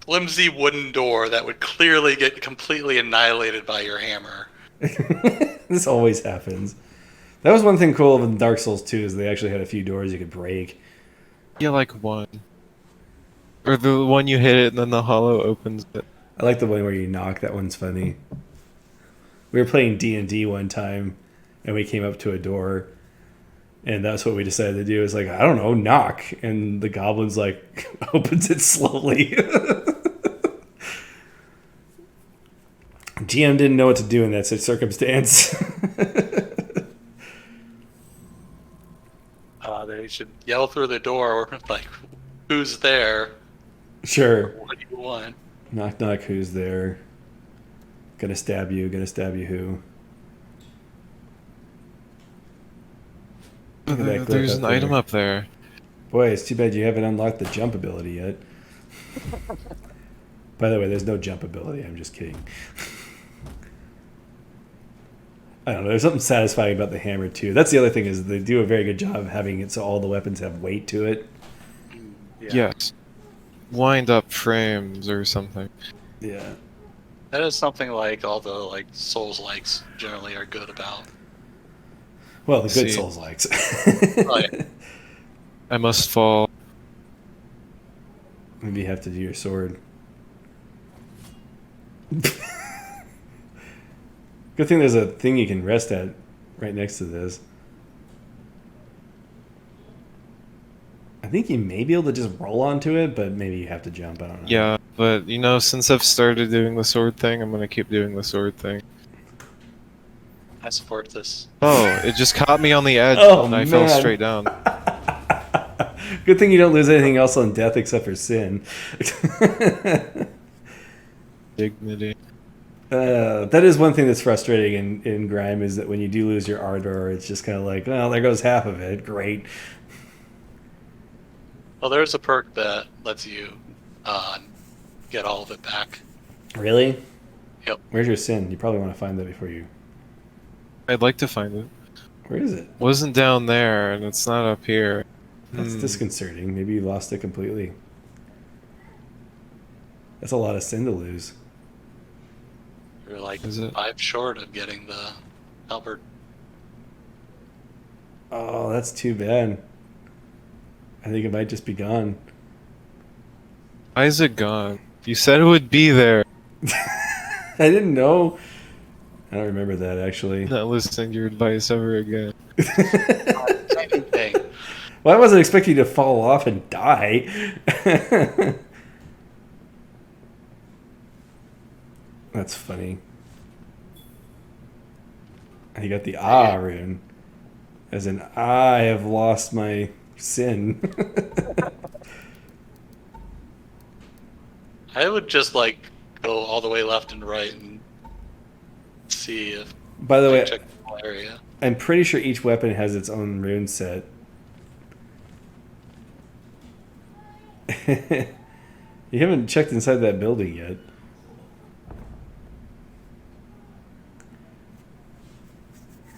flimsy wooden door that would clearly get completely annihilated by your hammer. This always happens. That was one thing cool in Dark Souls 2 is they actually had a few doors you could break. Yeah, like one. Or the one you hit it and then the hollow opens it. I like the one where you knock. That one's funny. We were playing D&D one time, and we came up to a door, and that's what we decided to do. Is like, I don't know, knock, and the goblin's like opens it slowly. GM didn't know what to do in that such circumstance. They should yell through the door, like, who's there? Sure. What do you want? Knock, knock, who's there? Gonna stab you who? Look at that glitch There's up an there. item up there. Boy, it's too bad you haven't unlocked the jump ability yet. By the way, there's no jump ability. I'm just kidding. I don't know. There's something satisfying about the hammer too. That's the other thing is they do a very good job of having it so all the weapons have weight to it. Yeah. Yes. Wind up frames or something. Yeah. That is something like all the like Souls likes generally are good about. Well, the good See. Souls likes. Oh, yeah. I must fall. Maybe you have to do your sword. Good thing there's a thing you can rest at right next to this. I think you may be able to just roll onto it, but maybe you have to jump. I don't know. Yeah, but you know, since I've started doing the sword thing, I'm gonna keep doing the sword thing. I support this. Oh, it just caught me on the edge Oh, and I fell man. straight down. Good thing you don't lose anything else on death except for sin. Dignity. That is one thing that's frustrating in Grime is that when you do lose your ardor, it's just kind of like, well, there goes half of it. Great. Well, there's a perk that lets you get all of it back. Really? Yep. Where's your sin? You probably want to find that before you. I'd like to find it. Where is it? Wasn't down there, and it's not up here. That's disconcerting. Maybe you lost it completely. That's a lot of sin to lose. You're like Is it? 5 short of getting the halberd. Oh, that's too bad. I think it might just be gone. Why is it gone? You said it would be there. I didn't know. I don't remember that actually. Not listening to your advice ever again. Same thing. Well, I wasn't expecting you to fall off and die. That's funny. You got the ah rune. As in, I have lost my sin. I would just like go all the way left and right and see if By the way, check the whole area. I'm pretty sure each weapon has its own rune set. You haven't checked inside that building yet.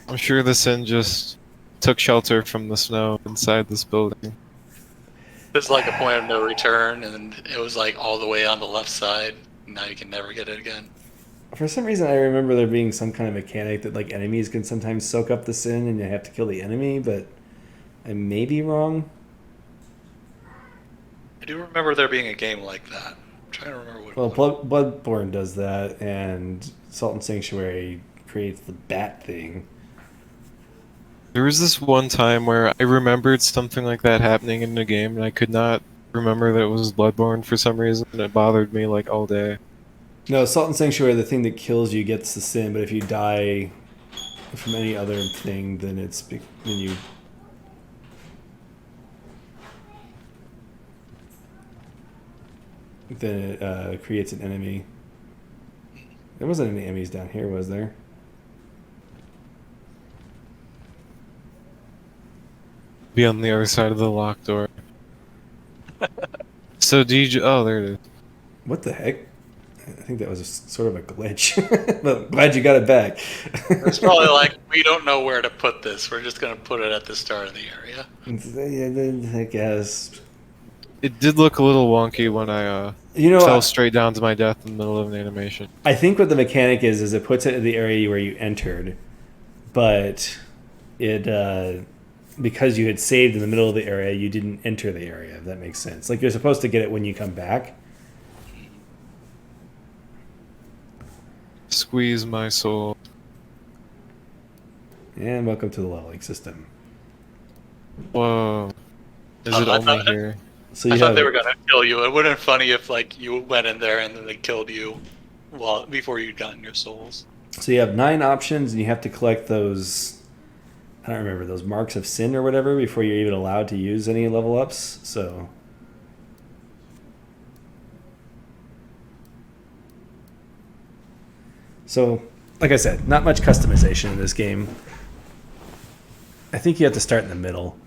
I'm sure the Sin just took shelter from the snow inside this building. There's like a point of no return, and it was like all the way on the left side. Now you can never get it again. For some reason, I remember there being some kind of mechanic that like enemies can sometimes soak up the sin, and you have to kill the enemy. But I may be wrong. I do remember there being a game like that. I'm trying to remember what it Well, was. Bloodborne does that, and Salt and Sanctuary creates the bat thing. There was this one time where I remembered something like that happening in the game, and I could not remember that it was Bloodborne for some reason, and it bothered me like all day. No, Salt and Sanctuary, the thing that kills you gets the sin, but if you die from any other thing, then it creates an enemy. There wasn't any enemies down here, was there? Be on the other side of the locked door. So oh, there it is. What the heck? I think that was sort of a glitch, but glad you got it back. It's probably like, we don't know where to put this. We're just going to put it at the start of the area. I guess. It did look a little wonky when I fell straight down to my death in the middle of an animation. I think what the mechanic is it puts it in the area where you entered, but it because you had saved in the middle of the area, you didn't enter the area. If that makes sense. Like you're supposed to get it when you come back. Squeeze my soul. And welcome to the leveling system. Whoa. Is it only here? So I thought they were going to kill you. It would have been funny if like you went in there and then they killed you before you'd gotten your souls. So you have 9 options, and you have to collect those. I don't remember those marks of sin or whatever before you're even allowed to use any level ups. So, like I said, not much customization in this game. I think you have to start in the middle.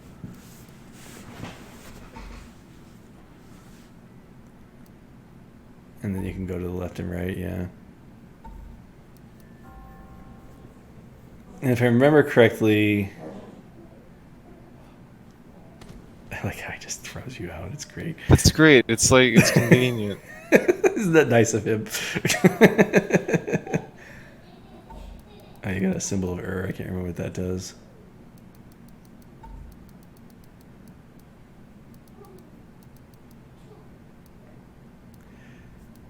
And then you can go to the left and right, yeah. And if I remember correctly, I like how he just throws you out. It's great. It's great. It's like, it's convenient. Isn't that nice of him? Oh, you got a symbol of I can't remember what that does.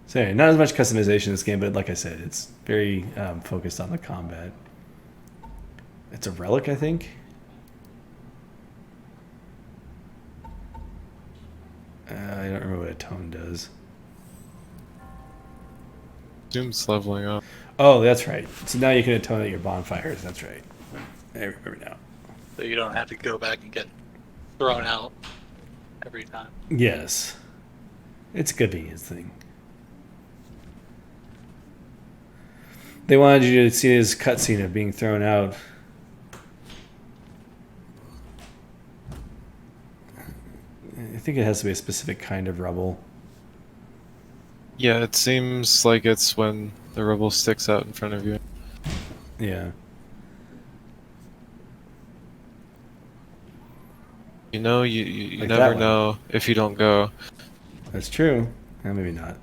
So anyway, not as much customization in this game, but like I said, it's very focused on the combat. It's a relic, I think. I don't remember what a tone does. Doom's leveling up. Oh, that's right. So now you can atone at your bonfires. That's right. I remember now. So you don't have to go back and get thrown out every time. Yes. It's a convenience thing. They wanted you to see this cutscene of being thrown out. I think it has to be a specific kind of rubble. Yeah, it seems like it's when the rubble sticks out in front of you. Yeah. You know, you Like never that one. know if you don't go. That's true. Maybe not.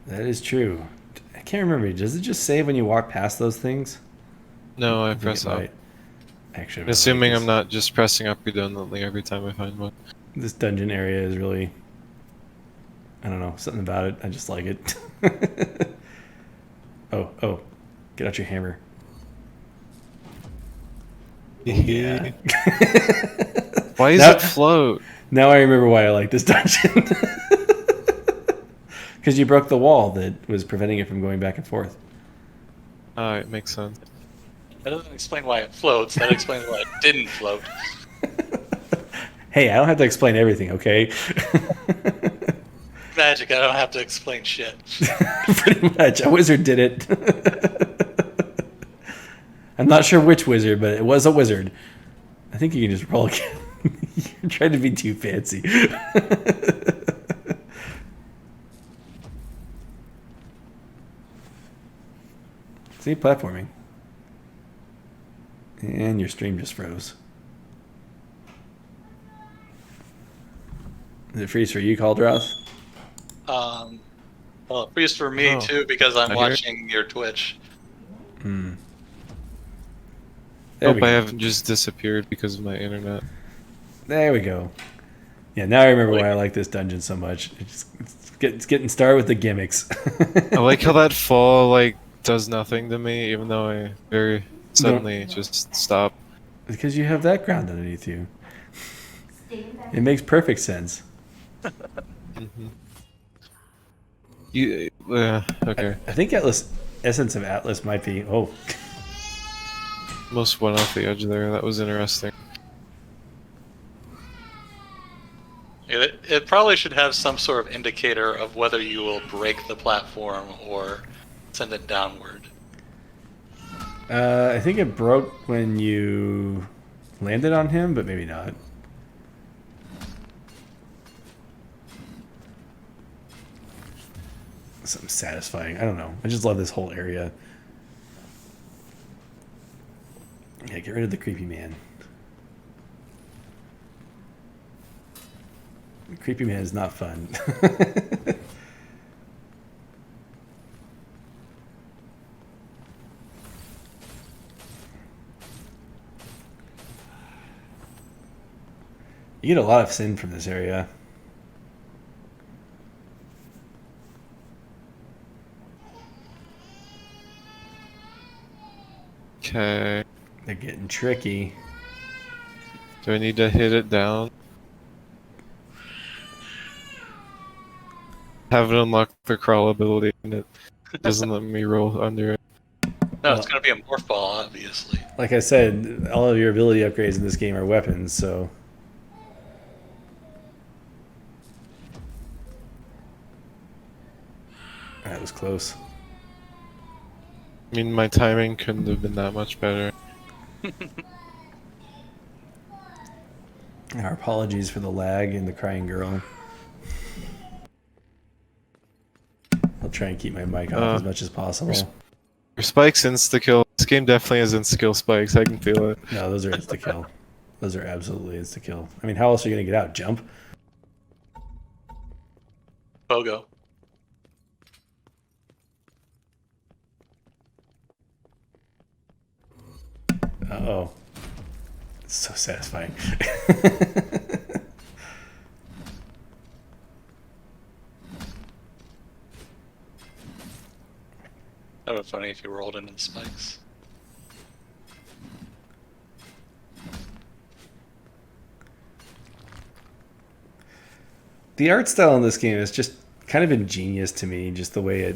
That is true. I can't remember. Does it just save when you walk past those things? No, I think press it up. might. Actually, I'm Assuming like I'm not just pressing up redundantly every time I find one. this dungeon area is really, I don't know, something about it. I just like it. oh, get out your hammer. Oh, yeah. Why does Now- it float? Now I remember why I like this dungeon. Because you broke the wall that was preventing it from going back and forth. Oh, it makes sense. That doesn't explain why it floats. That explains why it didn't float. Hey, I don't have to explain everything, okay? Magic, I don't have to explain shit. Pretty much. A wizard did it. I'm not sure which wizard, but it was a wizard. I think you can just roll again. You're trying to be too fancy. See, platforming. And your stream just froze. Did it freeze for you, Cauldrath? Well, it freezes for me Oh. too because I'm I hear it. watching your Twitch. There Hope we I go. haven't just disappeared because of my internet. There we go. Yeah, now I remember why I like this dungeon so much. It's getting started with the gimmicks. I like how that fall like does nothing to me, even though I very suddenly just stop. Because you have that ground underneath you. It makes perfect sense. Mm-hmm. You okay? I think Essence of Atlas might be. Oh, Almost went off the edge there. That was interesting. It probably should have some sort of indicator of whether you will break the platform or send it downward. I think it broke when you landed on him, but maybe not. Something satisfying. I don't know. I just love this whole area. Yeah, get rid of the creepy man. The creepy man is not fun. You get a lot of sin from this area. Okay. They're getting tricky. Do I need to hit it down? Haven't unlocked the crawl ability, and it doesn't let me roll under it. No, Well- it's going to be a morph ball, obviously. Like I said, all of your ability upgrades in this game are weapons, so... That was close. I mean, my timing couldn't have been that much better. Our apologies for the lag and the crying girl. I'll try and keep my mic off as much as possible. Your spikes insta-kill. This game definitely has insta-kill spikes. I can feel it. No, those are insta-kill. Those are absolutely insta-kill. I mean, how else are you going to get out? Jump? Pogo. Uh-oh. It's so satisfying. That would be funny if you rolled into the spikes. The art style in this game is just kind of ingenious to me, just the way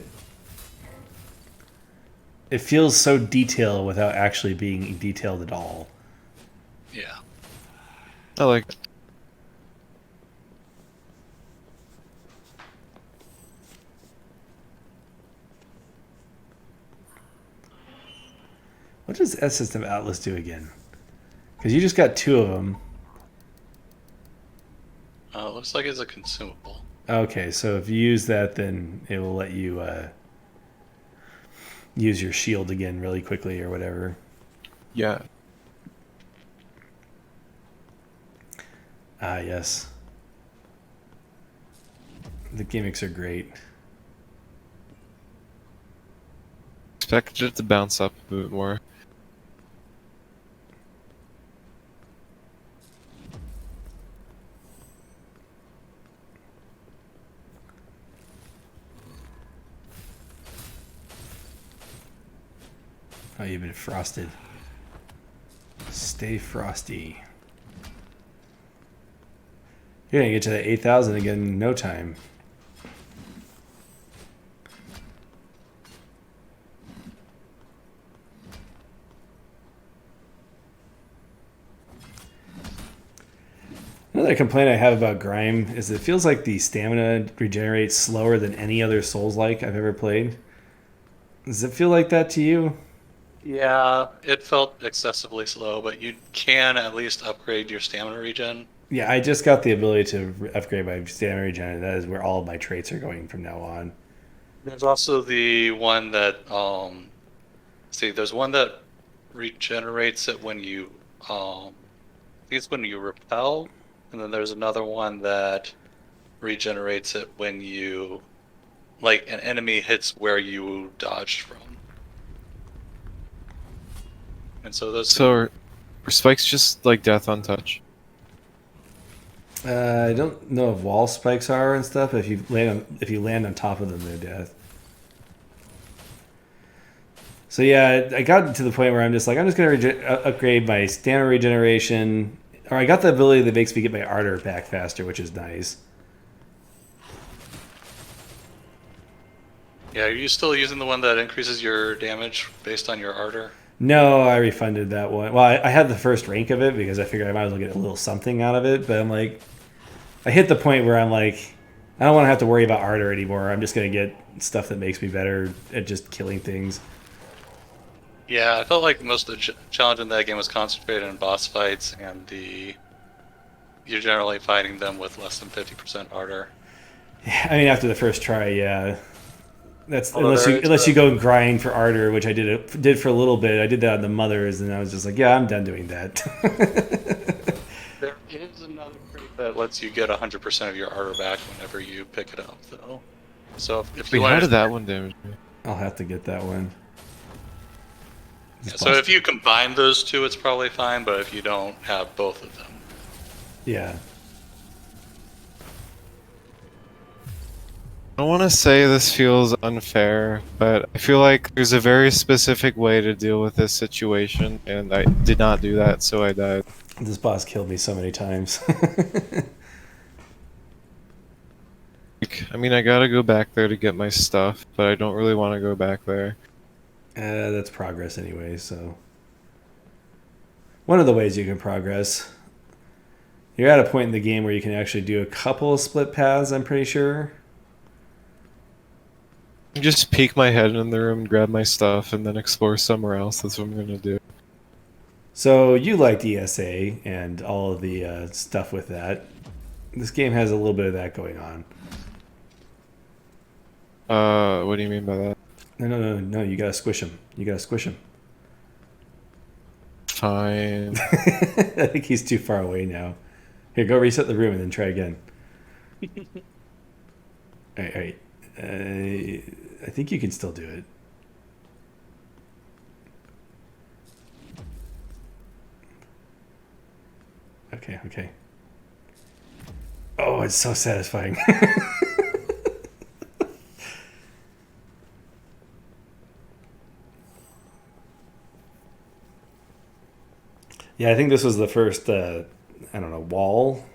it feels so detailed without actually being detailed at all. Yeah. I like it. What does Essence of Atlas do again? Because you just got two of them. It looks like it's a consumable. Okay, so if you use that, then it will let you use your shield again really quickly or whatever. Yeah. Ah, yes. The gimmicks are great. expected it to bounce up a bit more. Oh, you've been frosted. Stay frosty. You're gonna get to that 8,000 again in no time. Another complaint I have about Grime is it feels like the stamina regenerates slower than any other Souls-like I've ever played. Does it feel like that to you? Yeah, it felt excessively slow, but you can at least upgrade your stamina regen. Yeah, I just got the ability to upgrade my stamina regen, and that is where all of my traits are going from now on. There's also the one that there's one that regenerates it when you I think it's when you repel, and then there's another one that regenerates it when you like an enemy hits where you dodged from. And so those So are spikes just like death on touch? I don't know if wall spikes are and stuff. But if you land on top of them, they're death. So yeah, I got to the point where I'm just like, I'm just gonna upgrade my stamina regeneration, or I got the ability that makes me get my ardor back faster, which is nice. Yeah, are you still using the one that increases your damage based on your ardor? No, I refunded that one. Well, I had the first rank of it because I figured I might as well get a little something out of it. But I'm like, I hit the point where I'm like, I don't want to have to worry about ardor anymore. I'm just gonna get stuff that makes me better at just killing things. Yeah, I felt like most of the challenge in that game was concentrated on boss fights, and you're generally fighting them with less than 50% ardor. I mean, after the first try, yeah. That's Although unless you go and grind for ardor, which I did for a little bit. I did that on the mothers, and I was just like, yeah, I'm done doing that. There is another trait that lets you get 100% of your ardor back whenever you pick it up, though. So if you Wait, how want did that one damage me? I'll have to get that one. yeah, so if you combine those two, it's probably fine. But if you don't have both of them, Yeah. I don't want to say this feels unfair, but I feel like there's a very specific way to deal with this situation, and I did not do that, so I died. This boss killed me so many times. I mean, I gotta go back there to get my stuff, but I don't really want to go back there. That's progress anyway, so. One of the ways you can progress. You're at a point in the game where you can actually do a couple of split paths, I'm pretty sure. Just peek my head in the room, grab my stuff, and then explore somewhere else. That's what I'm gonna do. So you liked ESA and all of the stuff with that. This game has a little bit of that going on. What do you mean by that? No, you gotta squish him. You gotta squish him. Fine. I think he's too far away now. Here, go reset the room and then try again. Alright. I think you can still do it. Okay. Oh, it's so satisfying. Yeah, I think this was the first, wall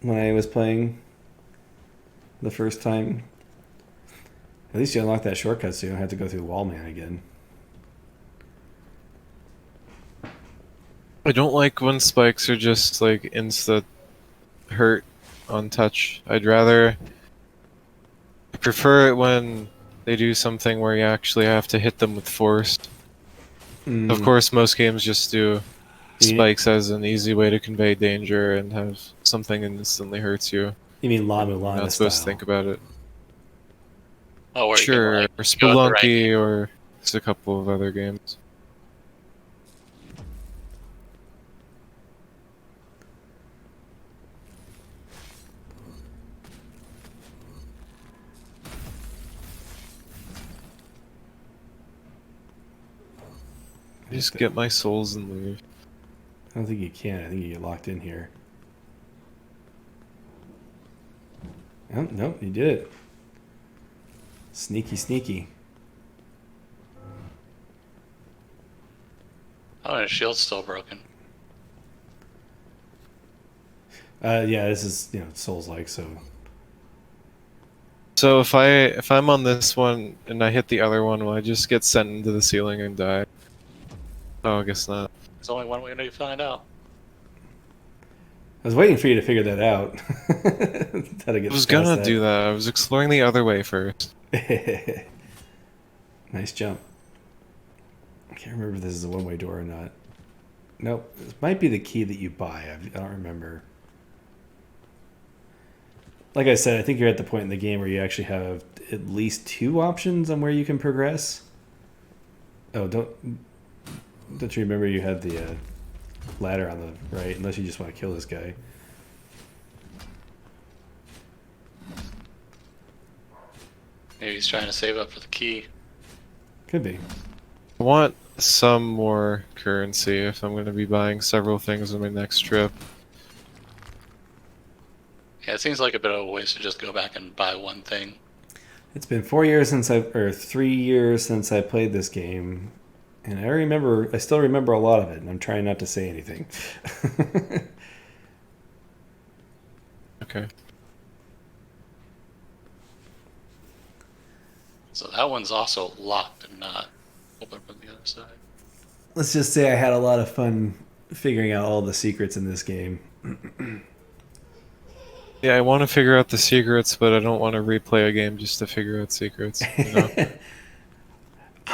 when I was playing the first time. At least you unlock that shortcut so you don't have to go through Wall Man again. I don't like when spikes are just like insta hurt on touch. I prefer it when they do something where you actually have to hit them with force. Of course, most games just do spikes as an easy way to convey danger and have something instantly hurts you. You mean La Mulana You're not supposed to style. think about it. oh, where Sure, you or can, like, go at the Spelunky, or there's a couple of other games. Just get my souls and leave. I don't think you can. I think you get locked in here. Oh, nope, you did it. Sneaky, sneaky. Oh, and his shield's still broken. Yeah, this is Souls-like, so So if I'm on this one and I hit the other one, will I just get sent into the ceiling and die? Oh, I guess not. There's only one way to find out. I was waiting for you to figure that out. How to get I was past gonna do that. I was exploring the other way first. Nice jump. I can't remember if this is a one-way door or not. Nope, this might be the key that you buy. I don't remember. Like I said, I think you're at the point in the game where you actually have at least 2 options on where you can progress. Oh, don't you remember you had the ladder on the right, unless you just want to kill this guy. Maybe he's trying to save up for the key. Could be. I want some more currency if I'm going to be buying several things on my next trip. Yeah, it seems like a bit of a waste to just go back and buy one thing. It's been 4 years or 3 years since I played this game, and I still remember a lot of it, and I'm trying not to say anything. Okay. So that one's also locked and not open from the other side. Let's just say I had a lot of fun figuring out all the secrets in this game. Yeah, I want to figure out the secrets, but I don't want to replay a game just to figure out secrets. You know?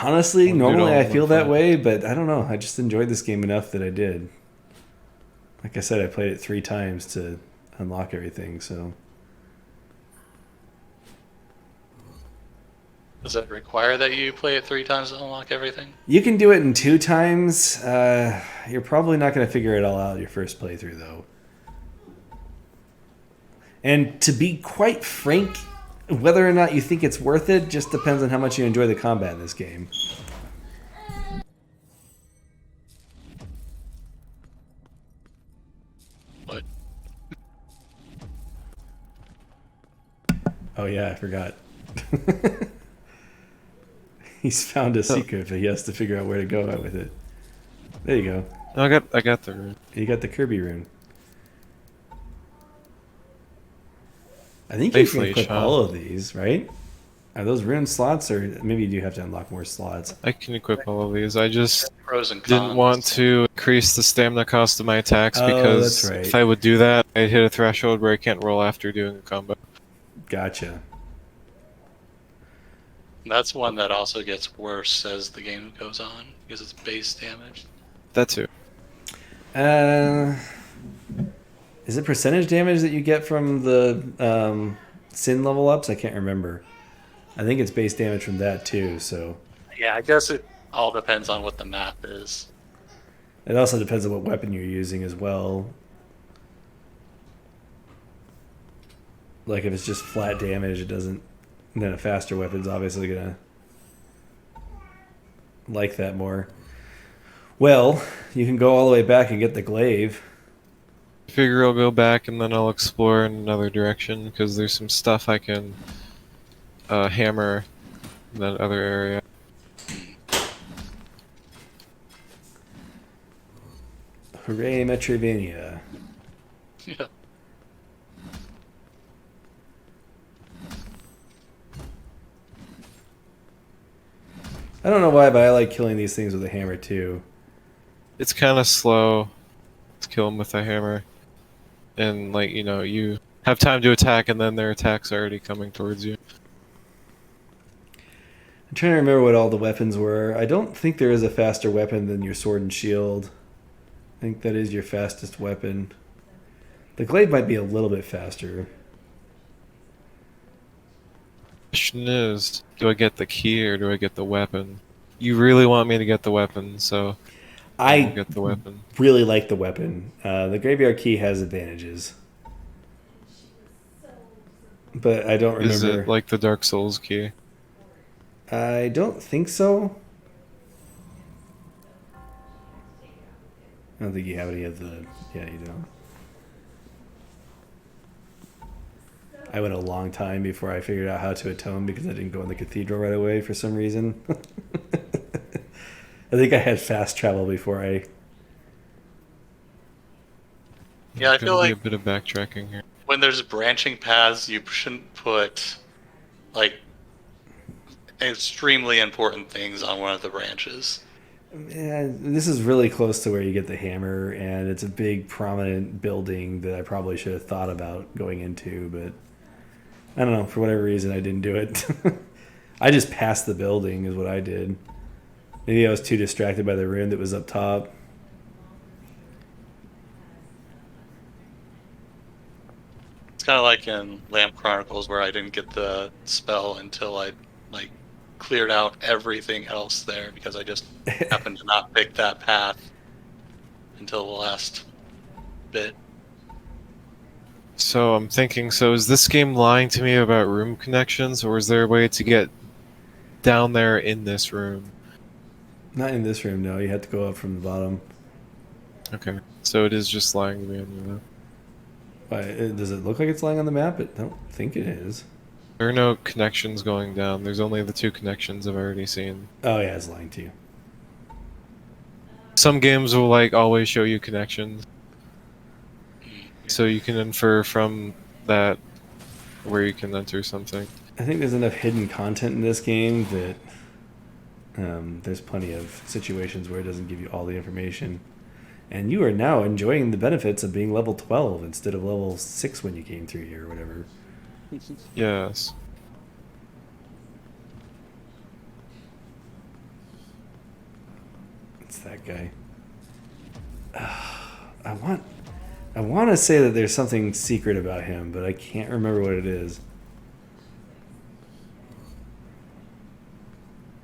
Honestly, I'll do it normally all I in feel one that fight. way, but I don't know. I just enjoyed this game enough that I did. Like I said, I played it 3 times to unlock everything, so... Does it require that you play it 3 times to unlock everything? You can do it in 2 times. You're probably not going to figure it all out your first playthrough, though. And to be quite frank, whether or not you think it's worth it just depends on how much you enjoy the combat in this game. But Oh yeah, I forgot. He's found a secret, but he has to figure out where to go with it. There you go. No, I got the rune. You got the Kirby rune. I think you can Safely, equip Sean. all of these, right? Are those rune slots, or maybe you do have to unlock more slots? I can equip all of these. I just pros and cons. didn't want to increase the stamina cost of my attacks Oh, because that's right. if I would do that, I'd hit a threshold where I can't roll after doing a combo. Gotcha. That's one that also gets worse as the game goes on because it's base damage. That too. Is it percentage damage that you get from the sin level ups? I can't remember. I think it's base damage from that too, so... Yeah, I guess it all depends on what the map is. It also depends on what weapon you're using as well. Like if it's just flat damage, it doesn't... Then a faster weapon's obviously gonna like that more. Well, you can go all the way back and get the glaive. Figure I'll go back and then I'll explore in another direction because there's some stuff I can hammer in that other area. Hooray, Metroidvania. Yeah. I don't know why, but I like killing these things with a hammer too. It's kind of slow to kill them with a hammer. And, like, you know, you have time to attack and then their attack's already coming towards you. I'm trying to remember what all the weapons were. I don't think there is a faster weapon than your sword and shield. I think that is your fastest weapon. The glaive might be a little bit faster. Question is, do I get the key or do I get the weapon? You really want me to get the weapon, so I'll I get the weapon. really like the weapon. The graveyard key has advantages. But I don't remember. Is it like the Dark Souls key? I don't think so. I don't think you have any of the... Yeah, you don't. I went a long time before I figured out how to atone because I didn't go in the cathedral right away for some reason. I think I had fast travel before I... Yeah, I There's feel gonna be like a bit of backtracking here. when there's branching paths, you shouldn't put like extremely important things on one of the branches. Yeah, this is really close to where you get the hammer, and it's a big, prominent building that I probably should have thought about going into, but I don't know. For whatever reason, I didn't do it. I just passed the building, is what I did. Maybe I was too distracted by the rune that was up top. It's kind of like in Lamp Chronicles where I didn't get the spell until I like cleared out everything else there because I just happened to not pick that path until the last bit. So I'm thinking, so is this game lying to me about room connections, or is there a way to get down there in this room? Not in this room, no. You have to go up from the bottom. Okay, so it is just lying to me on the map. Does it look like it's lying on the map? I don't think it is. There are no connections going down. There's only the 2 connections I've already seen. Oh, yeah, it's lying to you. Some games will like always show you connections, so you can infer from that where you can enter something. I think there's enough hidden content in this game that there's plenty of situations where it doesn't give you all the information. And you are now enjoying the benefits of being level 12 instead of level 6 when you came through here or whatever. Yes. It's that guy. I want to say that there's something secret about him, but I can't remember what it is.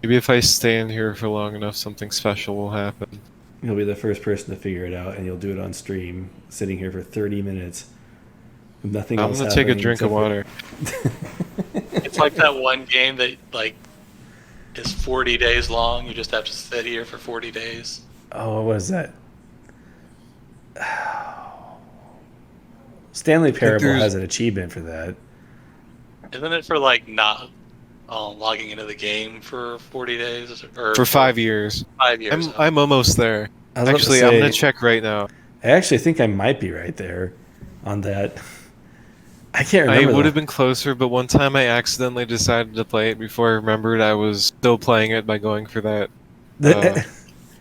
Maybe if I stay in here for long enough, something special will happen. You'll be the first person to figure it out, and you'll do it on stream, sitting here for 30 minutes. With nothing I'm else gonna take a happening drink of except water. It's like that one game that like is 40 days long. You just have to sit here for 40 days. Oh, what was that? Stanley Parable there's- has an achievement for that. Isn't it for like not logging into the game for 40 days or For 5 years. 5 years? I'm almost there. I was about to Actually, I'm gonna say- check right now. I actually think I might be right there on that. I can't I remember. would have been closer, but one time I accidentally decided to play it before I remembered I was still playing it by going for that that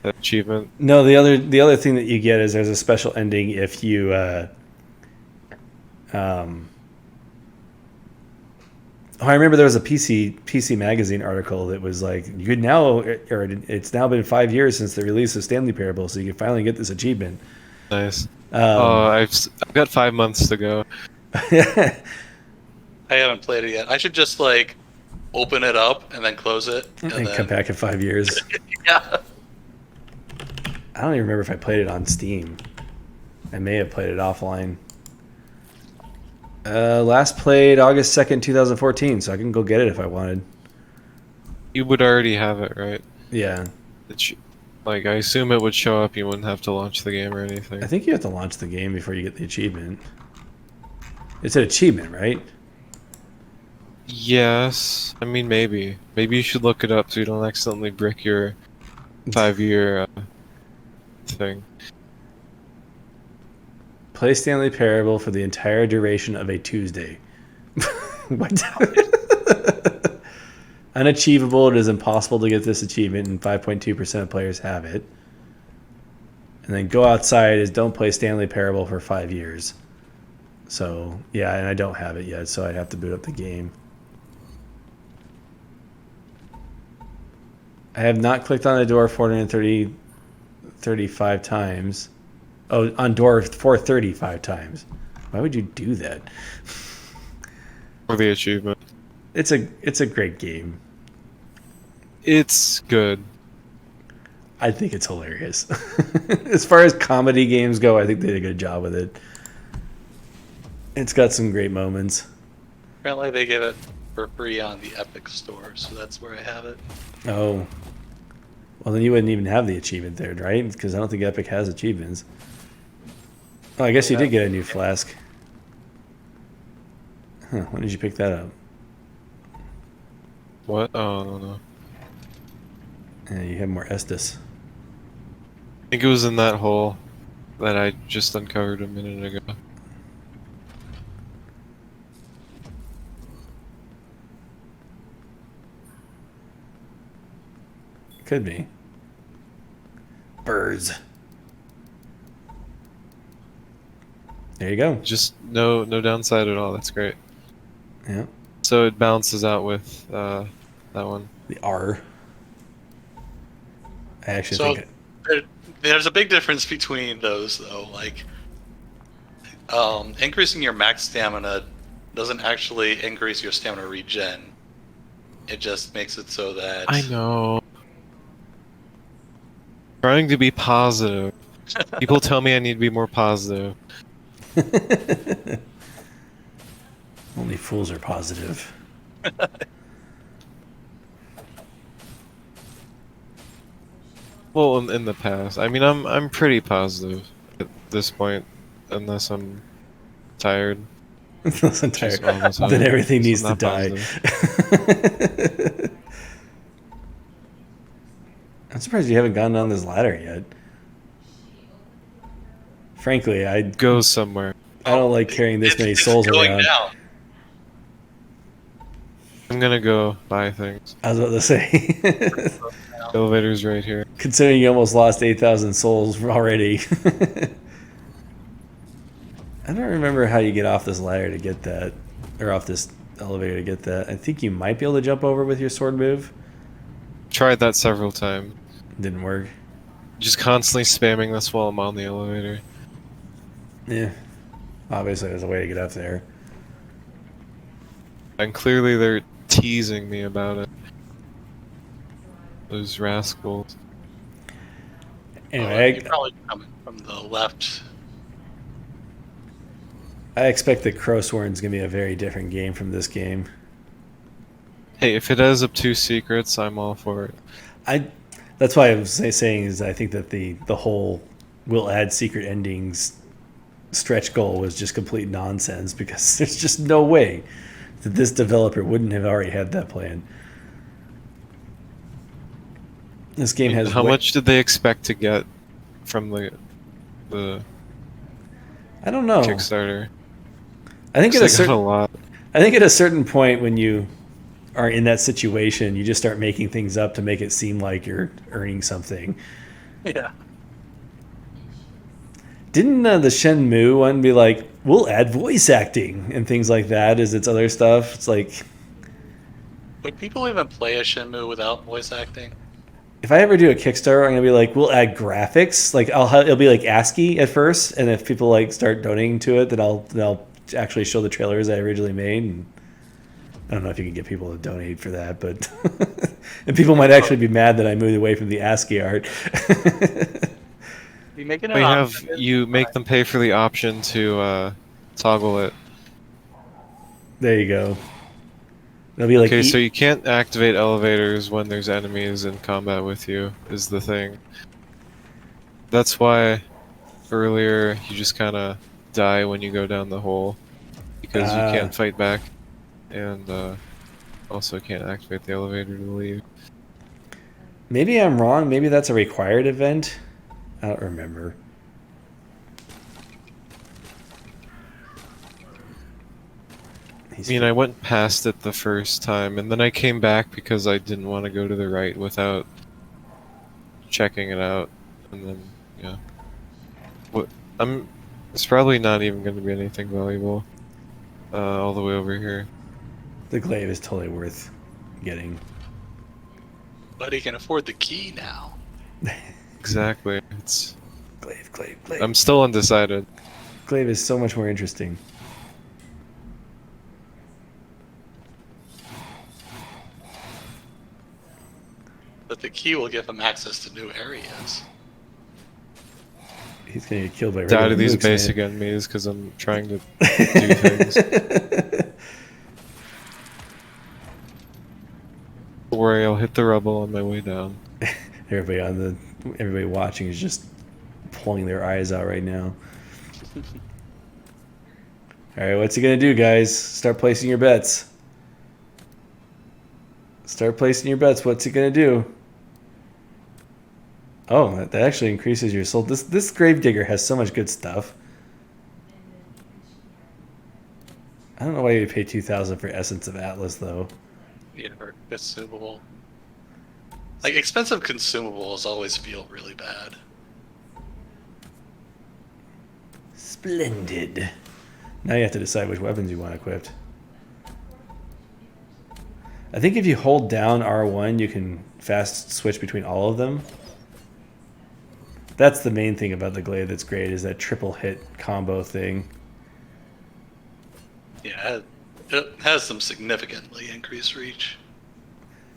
achievement. No, the other thing that you get is there's a special ending if you I remember there was a PC Magazine article that was like, you could now, or it's now been 5 years since the release of Stanley Parable, so you can finally get this achievement. Nice. I've got 5 months to go. I haven't played it yet. I should just like open it up and then close it and then come back in 5 years. Yeah. I don't even remember if I played it on Steam. I may have played it offline. Last played August 2nd, 2014, so I can go get it if I wanted. You would already have it, right? Yeah. Like, I assume it would show up. You wouldn't have to launch the game or anything. I think you have to launch the game before you get the achievement. It's an achievement, right? Yes. I mean, maybe. Maybe you should look it up so you don't accidentally brick your 5-year thing. Play Stanley Parable for the entire duration of a Tuesday. What? Unachievable. It is impossible to get this achievement, and 5.2% of players have it. And then go outside is don't play Stanley Parable for 5 years. So, yeah, and I don't have it yet, so I'd have to boot up the game. I have not clicked on the door 435 times. Oh, on door 435 times. Why would you do that? For the achievement. It's a great game. It's good. I think it's hilarious. As far as comedy games go, I think they did a good job with it. It's got some great moments. Apparently they give it for free on the Epic Store, so that's where I have it. Oh. Well, then you wouldn't even have the achievement there, right? Because I don't think Epic has achievements. Oh, I guess you did get a new flask. Huh, when did you pick that up? What? Oh, no. Yeah, you have more Estus. I think it was in that hole that I just uncovered a minute ago. Could be. Birds. There you go. Just no downside at all. That's great. Yeah. So it balances out with that one. The R. I actually So think there's a big difference between those, though. Like, increasing your max stamina doesn't actually increase your stamina regen. It just makes it so that I know. Trying to be positive. People tell me I need to be more positive. only fools are positive. Well, in the past, I mean, I'm pretty positive at this point, unless I'm tired. Unless I'm tired. Just all the time. Then everything So needs to not die. positive. I'm surprised you haven't gotten on this ladder yet. Frankly, I Go somewhere. don't like carrying this many souls going around. down. I'm gonna go buy things. I was about to say, Elevator's right here. considering you almost lost 8,000 souls already. I don't remember how you get off this ladder to get that, or off this elevator to get that. I think you might be able to jump over with your sword move. Tried that several times. Didn't work. Just constantly spamming this while I'm on the elevator. Yeah. Obviously, there's a way to get up there. And clearly they're teasing me about it. Those rascals. Anyway, You're probably coming from the left. I expect that Crowsworn's going to be a very different game from this game. Hey, if it has up 2 secrets, I'm all for it. That's why I was saying is I think that the whole will add secret endings stretch goal was just complete nonsense because there's just no way that this developer wouldn't have already had that plan. This game has How much did they expect to get from the I don't know. Kickstarter? I think They got a lot. I think at a certain point when you are in that situation, you just start making things up to make it seem like you're earning something. Yeah. Didn't the Shenmue one be like, we'll add voice acting and things like that as its other stuff? It's like, Would people even play a Shenmue without voice acting? if I ever do a Kickstarter, I'm gonna be like, we'll add graphics. Like it'll be like ASCII at first, and if people like start donating to it, then I'll actually show the trailers I originally made. And I don't know if you can get people to donate for that, but and people might actually be mad that I moved away from the ASCII art. You making We have you make them pay for the option to toggle it. There you go. It'll be like Okay, so you can't activate elevators when there's enemies in combat with you, is the thing. That's why earlier you just kind of die when you go down the hole, because you can't fight back, and also can't activate the elevator to leave. Maybe I'm wrong. Maybe that's a required event. I don't remember. I mean, I went past it the first time, and then I came back because I didn't want to go to the right without checking it out, and then, yeah. It's probably not even going to be anything valuable all the way over here. The glaive is totally worth getting. But he can afford the key now. Exactly. It's. Glaive. I'm still undecided. Glaive is so much more interesting. But the key will give him access to new areas. He's gonna get killed by Die regular to these nukes, basic man. enemies because I'm trying to do things. Don't worry, I'll hit the rubble on my way down. Everybody watching is just pulling their eyes out right now. All right, what's he gonna do, guys? Start placing your bets. Start placing your bets. What's he gonna do? Oh, that actually increases your soul. This Gravedigger has so much good stuff. I don't know why you pay 2,000 for Essence of Atlas though. Yeah, or consumable. Like, expensive consumables always feel really bad. Splendid. Now you have to decide which weapons you want equipped. I think if you hold down R1, you can fast switch between all of them. That's the main thing about the glaive that's great, is that triple hit combo thing. Yeah, it has some significantly increased reach.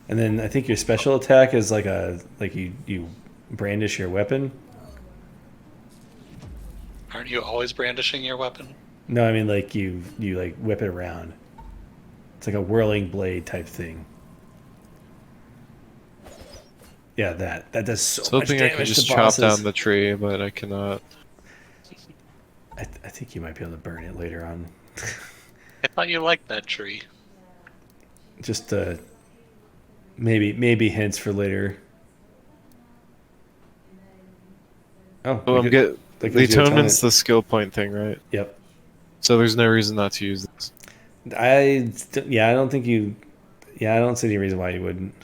And then I think your special attack is like you brandish your weapon. Aren't you always brandishing your weapon? No, I mean like you like whip it around. It's like a whirling blade type thing. Yeah, that does so much hoping I damage could just to chop bosses. down the tree, but I cannot. I think you might be able to burn it later on. I thought you liked that tree. Just maybe hints for later. Oh, Oh, that the gives you atonement's atonement. the skill point thing, right? Yep. So there's no reason not to use this. I don't think you. Yeah, I don't see any reason why you wouldn't.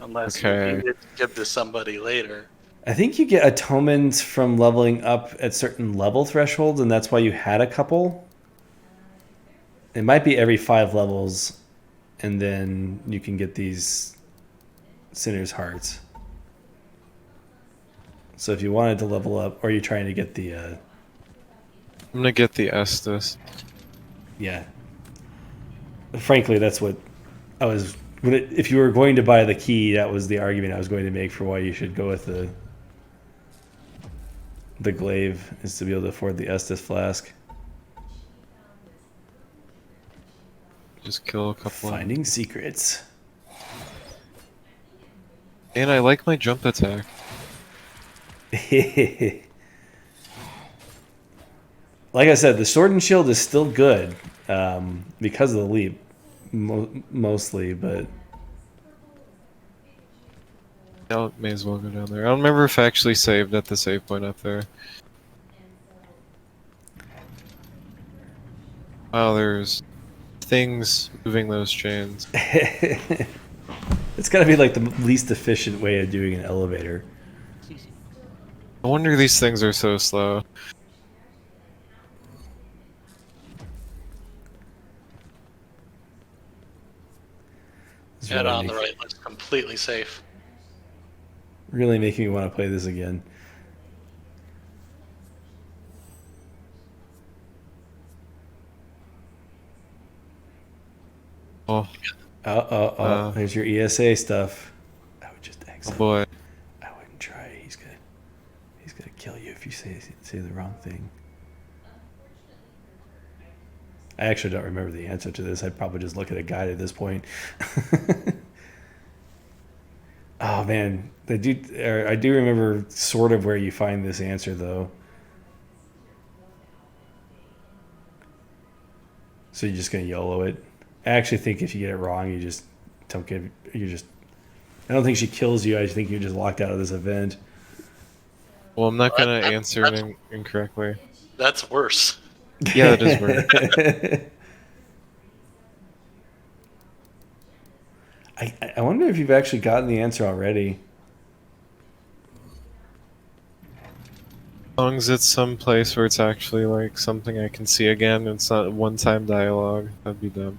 Unless Okay. you need it to give to somebody later. I think you get atonements from leveling up at certain level thresholds, and that's why you had a couple. It might be every 5 levels, and then you can get these Sinner's Hearts. So if you wanted to level up, or you're trying to get the, I'm gonna get the Estus. yeah. Frankly, that's what I was. If you were going to buy the key, that was the argument I was going to make for why you should go with the glaive, is to be able to afford the Estus flask. Just kill a couple. Finding secrets. And I like my jump attack. Like I said, the sword and shield is still good because of the leap, mostly. But I may as well go down there. I don't remember if I actually saved at the save point up there. Wow, there's things moving those chains. it's got to be like the least efficient way of doing an elevator. No wonder these things are so slow. It's Head really, on the right looks completely safe. really making me want to play this again. Oh, There's your ESA stuff. I would just oh exit. boy. I wouldn't try. He's gonna kill you if you say the wrong thing. I actually don't remember the answer to this. I'd probably just look at a guide at this point. Oh man, I do remember sort of where you find this answer though. So you're just gonna YOLO it. I actually think if you get it wrong, you just don't give. I don't think she kills you. I think you're just locked out of this event. Well, I'm not Well, gonna that- answer that's- it incorrectly. That's worse. Yeah, that is weird. I wonder if you've actually gotten the answer already. As long as it's some place where it's actually like something I can see again, it's not one-time dialogue. That'd be dumb.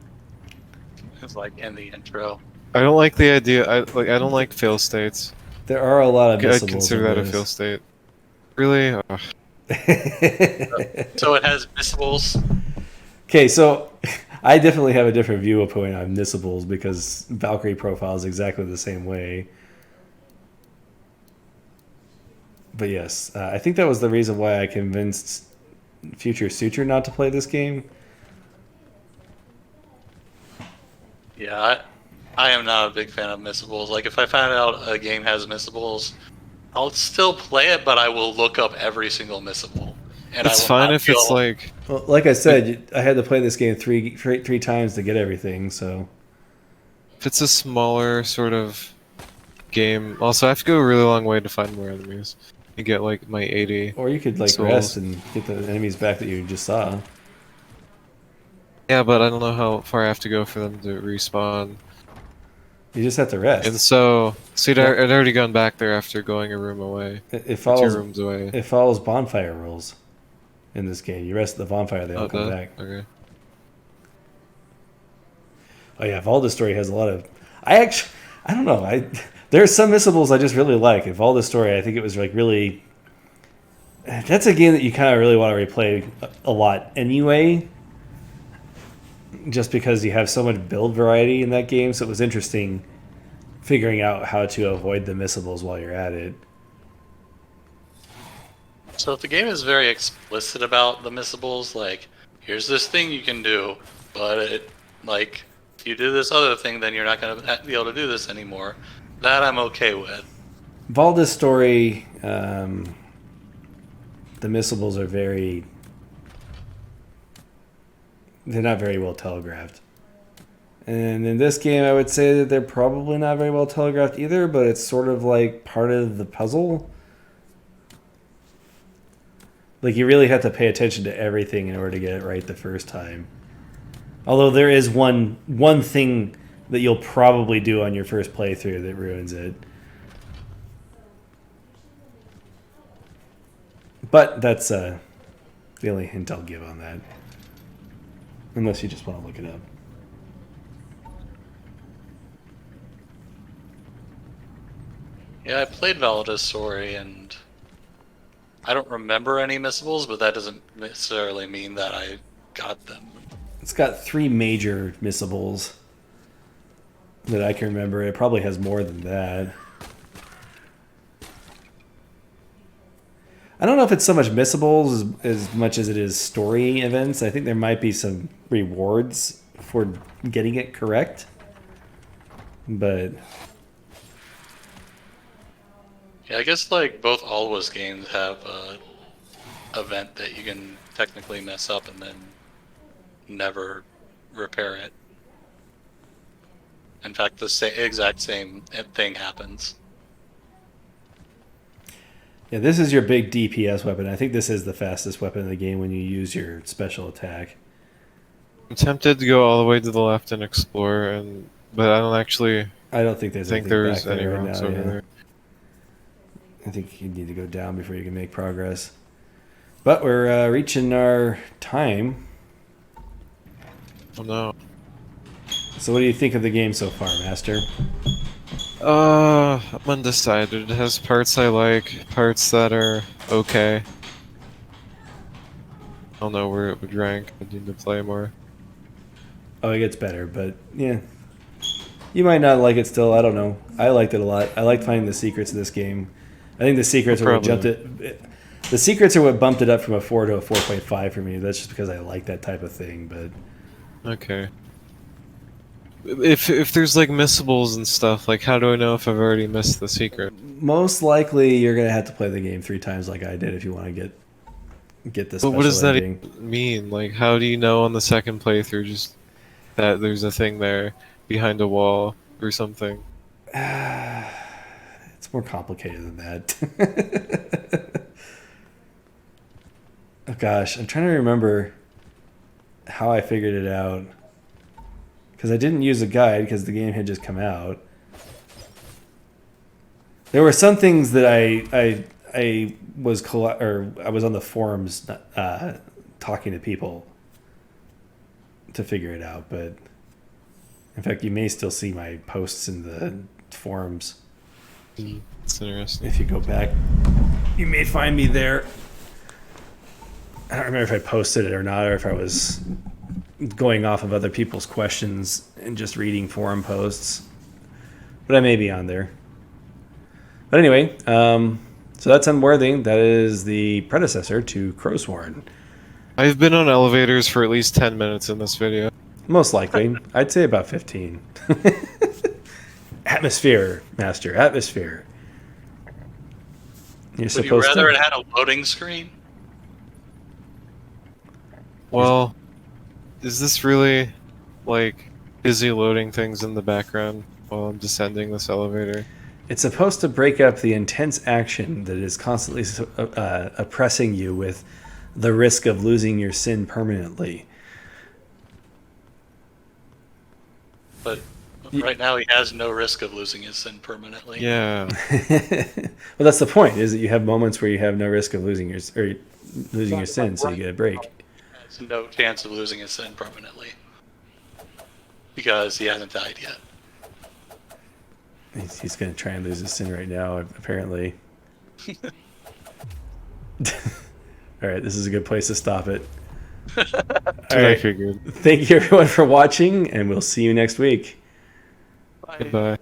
It's like in the intro. I don't like the idea. I don't like fail states. There are a lot of I'd missables consider in that a this. fail state. Really? Ugh. So it has missables. Okay, so I definitely have a different viewpoint on missables because Valkyrie profile is exactly the same way. But yes, I think that was the reason why I convinced Future Suture not to play this game. Yeah, I am not a big fan of missables. Like, if I find out a game has missables, I'll still play it, but I will look up every single missable. And It's I will fine not if it's feel- like Well, like I said, I had to play this game three times to get everything. So if it's a smaller sort of game. Also, I have to go a really long way to find more enemies and get like my 80. or you could like Souls. rest and get the enemies back that you just saw. Yeah, but I don't know how far I have to go for them to respawn. You just have to rest. And so, see, Yeah. I'd already gone back there after going a room away. It Or 2 follows rooms away. it follows bonfire rules in this game. You rest at the bonfire, they all Oh, come duh. back. Okay. Oh yeah, Valda's story has a lot of. I don't know. There's some missables I just really like. In Valda's story, I think it was like really. That's a game that you kind of really want to replay a lot anyway. Just because you have so much build variety in that game, so it was interesting figuring out how to avoid the missables while you're at it. So if the game is very explicit about the missables, like, here's this thing you can do, but like, if you do this other thing, then you're not going to be able to do this anymore. That I'm okay with. Valda's story, the missables are very. They're not very well telegraphed. And in this game, I would say that they're probably not very well telegraphed either, but it's sort of like part of the puzzle. Like, you really have to pay attention to everything in order to get it right the first time. Although there is one thing that you'll probably do on your first playthrough that ruins it. But that's the only hint I'll give on that. Unless you just want to look it up. Yeah, I played Valada's story, and I don't remember any missables, but that doesn't necessarily mean that I got them. It's got 3 major missables that I can remember. It probably has more than that. I don't know if it's so much missables as much as it is story events. I think there might be some rewards for getting it correct. But Yeah, I guess like both Alwa's games have a event that you can technically mess up and then never repair it. In fact, the exact same thing happens. yeah, this is your big DPS weapon. I think this is the fastest weapon in the game when you use your special attack. I'm tempted to go all the way to the left and explore, but I don't actually I don't think there's think anything there's back any there right rocks now, over yeah. there. I think you need to go down before you can make progress. But we're reaching our time. Oh no. So what do you think of the game so far, Master? I'm undecided. It has parts I like, parts that are okay. I don't know where it would rank. I need to play more. Oh, it gets better, but yeah. You might not like it still, I don't know. I liked it a lot. I liked finding the secrets of this game. I think the secrets are what jumped it. The secrets are what bumped it up from a 4 to a 4.5 for me. That's just because I like that type of thing, but Okay. If there's like missables and stuff, like how do I know if I've already missed the secret? most likely you're gonna have to play the game 3 times like I did if you want to get the But special what does that ending. even mean? Like how do you know on the second playthrough just that there's a thing there behind a wall or something? It's more complicated than that. Oh gosh, I'm trying to remember how I figured it out. Because I didn't use a guide because the game had just come out. There were some things that I was I was on the forums talking to people to figure it out, but in fact you may still see my posts in the forums. It's interesting. If you go back, you may find me there. I don't remember if I posted it or not, or if I was going off of other people's questions and just reading forum posts. But I may be on there. But anyway, so that's Unworthy. That is the predecessor to Crowsworn. I've been on elevators for at least 10 minutes in this video. Most likely. I'd say about 15. Atmosphere, Master. Atmosphere. You're Would you supposed rather to. it had a loading screen? Well, is this really like busy loading things in the background while I'm descending this elevator? It's supposed to break up the intense action that is constantly oppressing you with the risk of losing your sin permanently. But right now he has no risk of losing his sin permanently. Yeah. Well, that's the point. Is that you have moments where you have no risk of losing your sin, so you get a break. Has no chance of losing his sin permanently because he hasn't died yet. He's going to try and lose his sin right now, apparently. All right, this is a good place to stop it. All I right. figured. Thank you, everyone, for watching, and we'll see you next week. Bye. Goodbye.